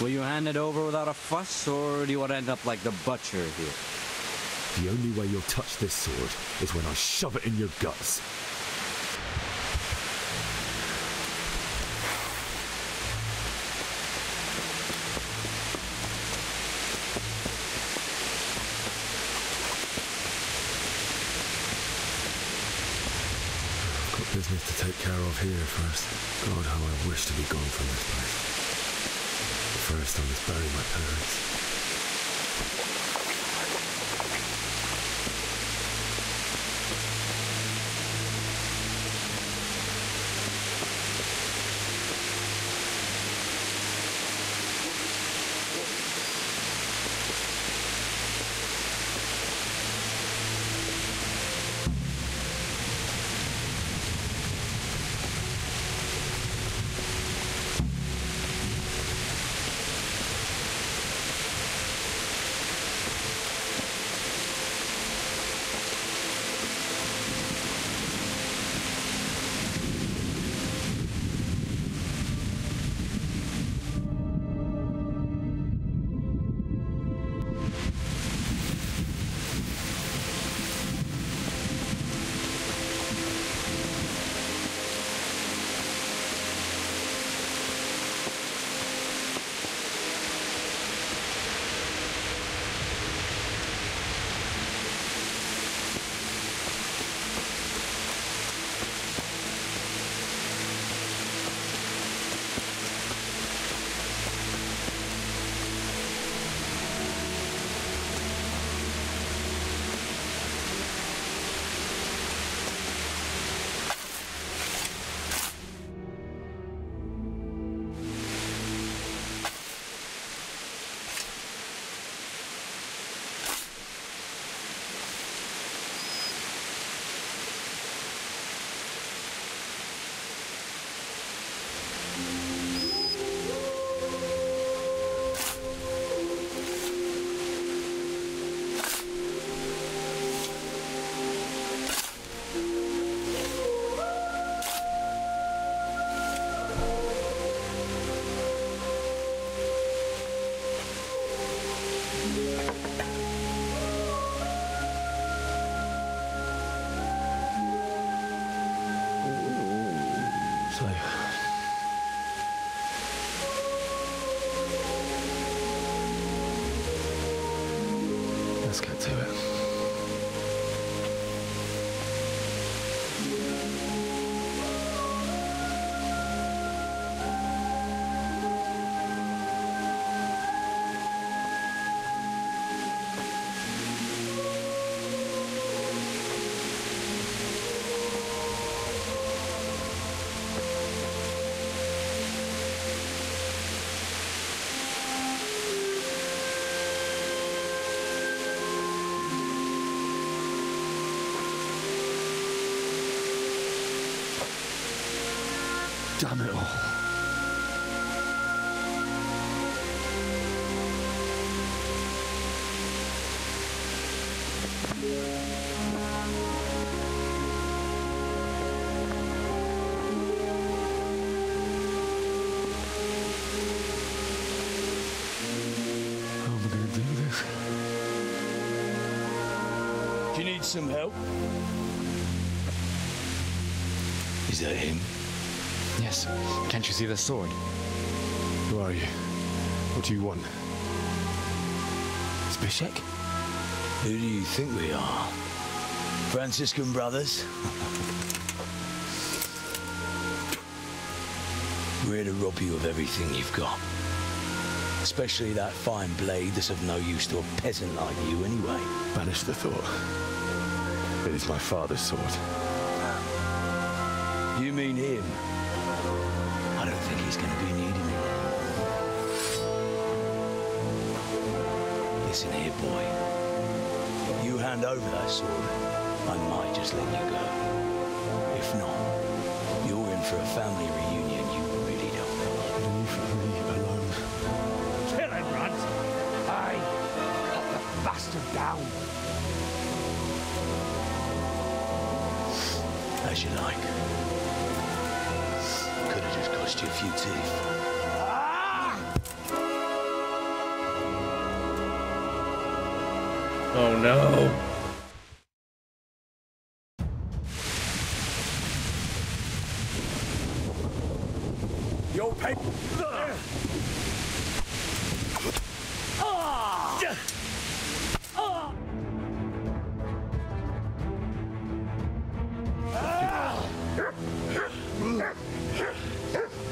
Will you hand it over without a fuss, or do you want to end up like the butcher here? The only way you'll touch this sword is when I shove it in your guts. Business to take care of here first. God, how I wish to be gone from this place. But first, I must bury my parents. Damn it all. How am I going to do this? Do you need some help? Is that him? Yes. Can't you see the sword? Who are you? What do you want? Zbyszek? Who do you think we are? Franciscan brothers? We're here to rob you of everything you've got. Especially that fine blade that's of no use to a peasant like you anyway. Banish the thought. It is my father's sword. You mean him? I don't think he's going to be needing it. Listen here, boy. You hand over that sword, I might just let you go. If not, you're in for a family reunion you really don't want. Leave me alone. Kill him, Runt! Aye, cut the bastard down. As you like. Could have just cost you a few teeth. Oh no. Your paper.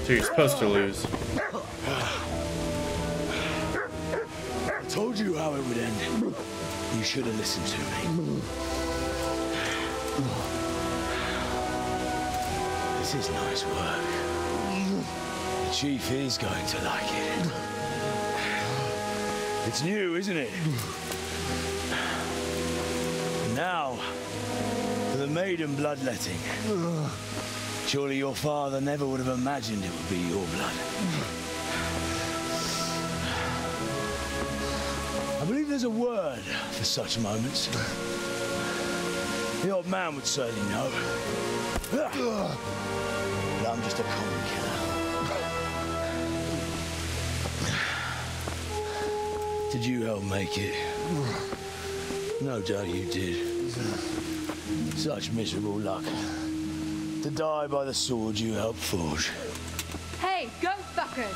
So you're supposed to lose. I told you how it would end. You should have listened to me. This is nice work. The chief is going to like it. It's new, isn't it? Now, for the maiden bloodletting. Surely your father never would have imagined it would be your blood. I believe there's a word for such moments. The old man would certainly know. But I'm just a common killer. Did you help make it? No doubt you did. Such miserable luck. To die by the sword you helped forge. Hey, go fuckers!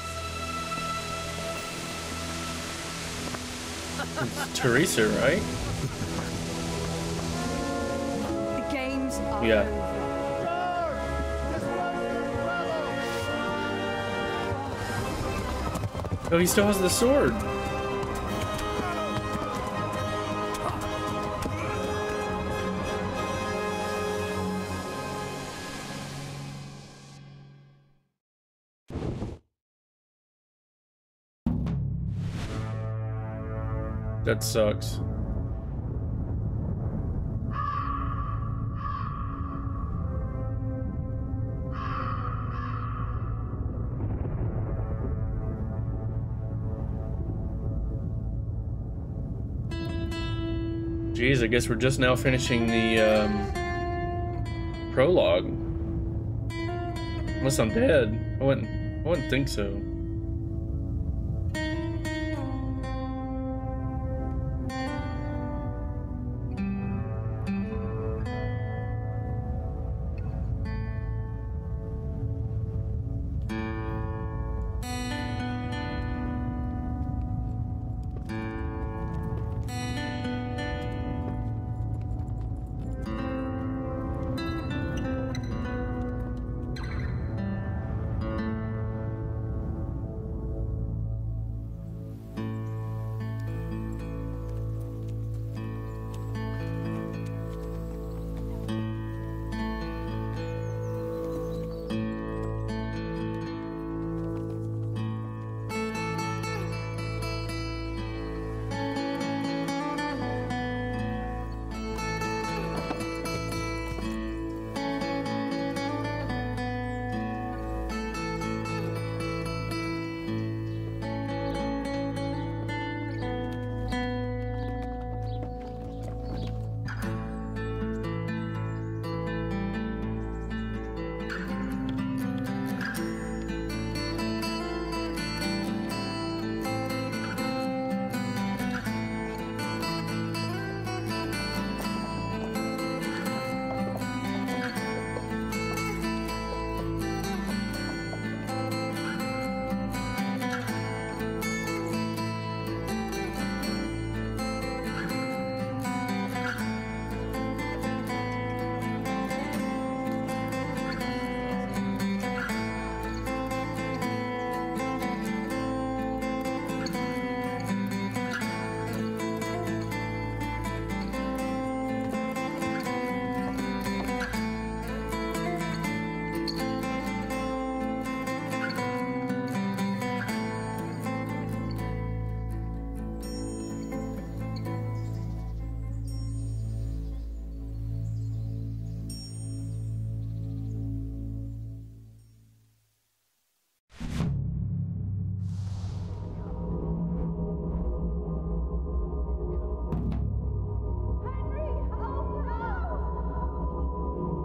It's Teresa, right? The games are Yeah. over. Oh, he still has the sword. That sucks. Jeez, I guess we're just now finishing the prologue. Unless I'm dead. I wouldn't think so.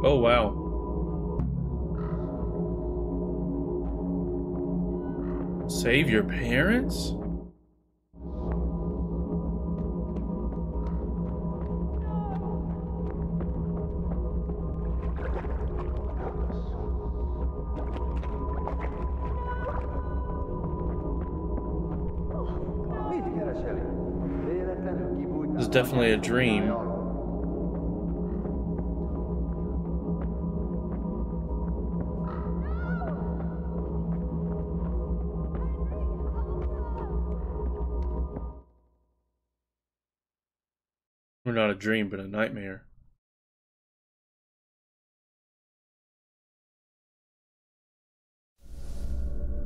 Oh, wow. Save your parents? This is definitely a dream. Or not a dream, but a nightmare.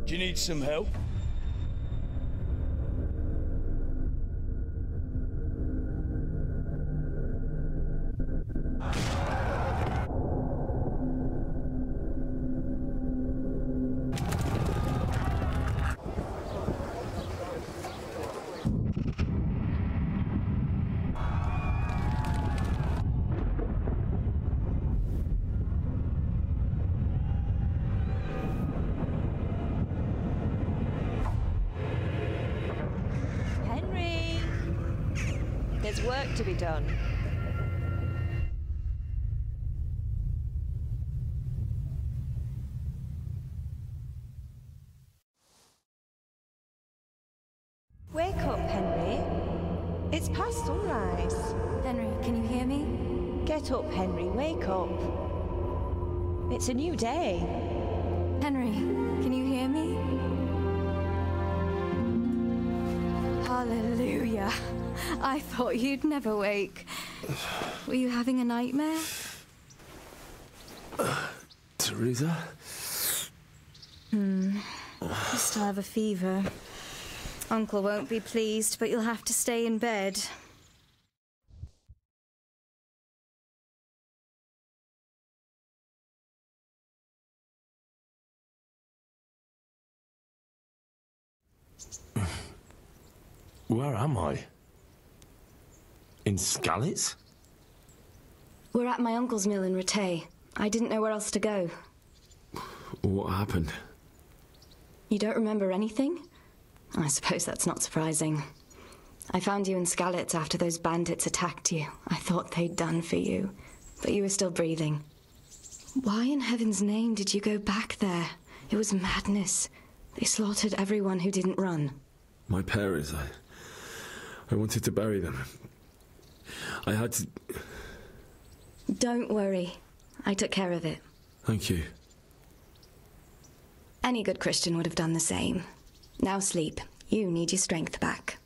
Do you need some help? Henry! There's work to be done. Wake up, Henry. It's past sunrise. Henry, can you hear me? Get up, Henry. Wake up. It's a new day. Henry, can you hear me? Hallelujah. I thought you'd never wake. Were you having a nightmare? Teresa? You still have a fever. Uncle won't be pleased, but you'll have to stay in bed. Where am I? In Skalitz? We're at my uncle's mill in Rattay. I didn't know where else to go. What happened? You don't remember anything? I suppose that's not surprising. I found you in Skalitz after those bandits attacked you. I thought they'd done for you, but you were still breathing. Why in heaven's name did you go back there? It was madness. They slaughtered everyone who didn't run. My parents, I wanted to bury them. I had to... Don't worry. I took care of it. Thank you. Any good Christian would have done the same. Now sleep. You need your strength back.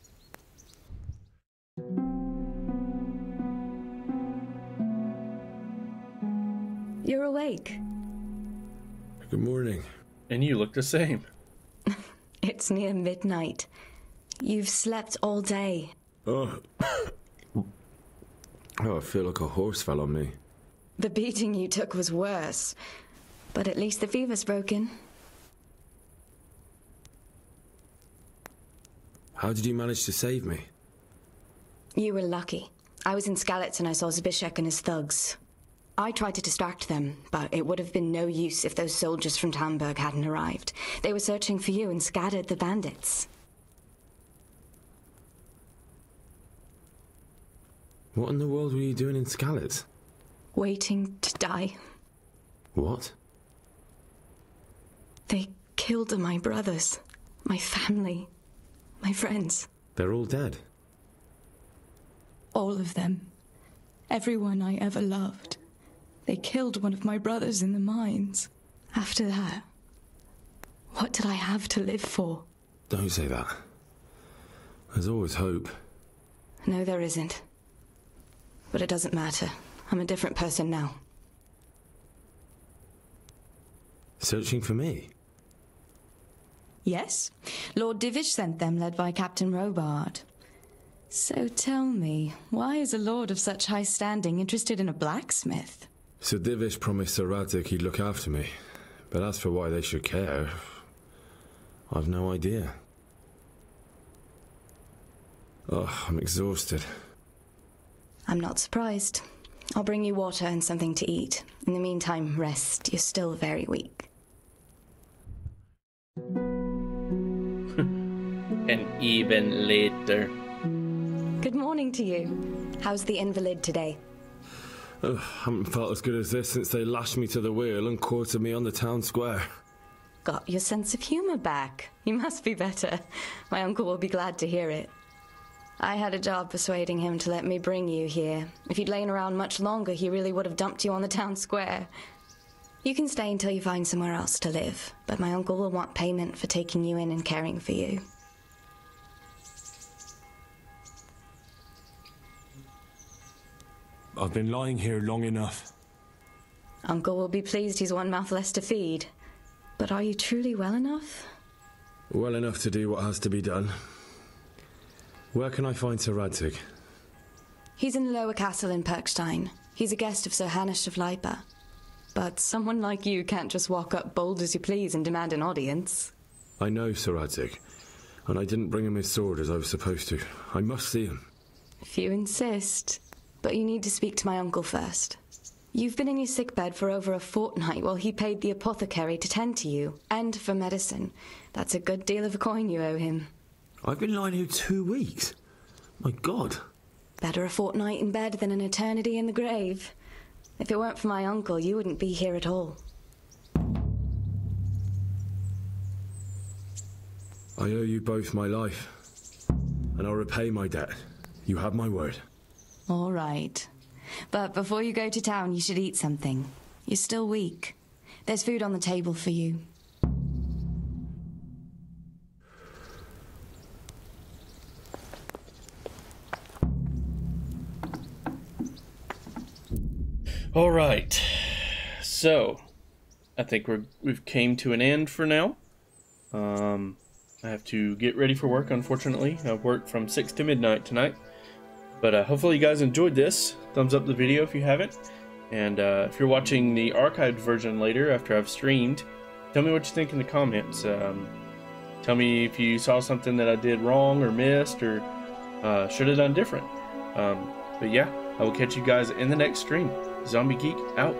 You're awake. Good morning. And you look the same. It's near midnight. You've slept all day. Oh. Oh, I feel like a horse fell on me. The beating you took was worse. But at least the fever's broken. How did you manage to save me? You were lucky. I was in Skalitz and I saw Zbyszek and his thugs. I tried to distract them, but it would have been no use if those soldiers from Talmberg hadn't arrived. They were searching for you and scattered the bandits. What in the world were you doing in Skalitz? Waiting to die. What? They killed my brothers, my family, my friends. They're all dead? All of them. Everyone I ever loved. They killed one of my brothers in the mines. After that, what did I have to live for? Don't say that. There's always hope. No, there isn't. But it doesn't matter. I'm a different person now. Searching for me? Yes. Lord Divish sent them, led by Captain Robard. So tell me, why is a lord of such high standing interested in a blacksmith? Sir Divish promised Sir Radzig he'd look after me. But as for why they should care, I've no idea. Oh, I'm exhausted. I'm not surprised. I'll bring you water and something to eat. In the meantime, rest. You're still very weak. And even later. Good morning to you. How's the invalid today? Oh, I haven't felt as good as this since they lashed me to the wheel and quartered me on the town square. Got your sense of humor back. You must be better. My uncle will be glad to hear it. I had a job persuading him to let me bring you here. If you'd lain around much longer, he really would have dumped you on the town square. You can stay until you find somewhere else to live, but my uncle will want payment for taking you in and caring for you. I've been lying here long enough. Uncle will be pleased he's one mouth less to feed. But are you truly well enough? Well enough to do what has to be done. Where can I find Sir Radzig? He's in the lower castle in Perkstein. He's a guest of Sir Hanush of Leipa. But someone like you can't just walk up bold as you please and demand an audience. I know Sir Radzig, and I didn't bring him his sword as I was supposed to. I must see him. If you insist. But you need to speak to my uncle first. You've been in your sickbed for over a fortnight while he paid the apothecary to tend to you, and for medicine. That's a good deal of a coin you owe him. I've been lying here 2 weeks. My God. Better a fortnight in bed than an eternity in the grave. If it weren't for my uncle, you wouldn't be here at all. I owe you both my life, and I'll repay my debt. You have my word. All right. But before you go to town, you should eat something. You're still weak. There's food on the table for you. All right. So, I think we've came to an end for now. I have to get ready for work, unfortunately. I've worked from 6 to midnight tonight. But hopefully you guys enjoyed this. Thumbs up the video if you haven't. And if you're watching the archived version later after I've streamed, tell me what you think in the comments. Tell me if you saw something that I did wrong or missed or should have done different. But yeah, I will catch you guys in the next stream. Zombie Geek out.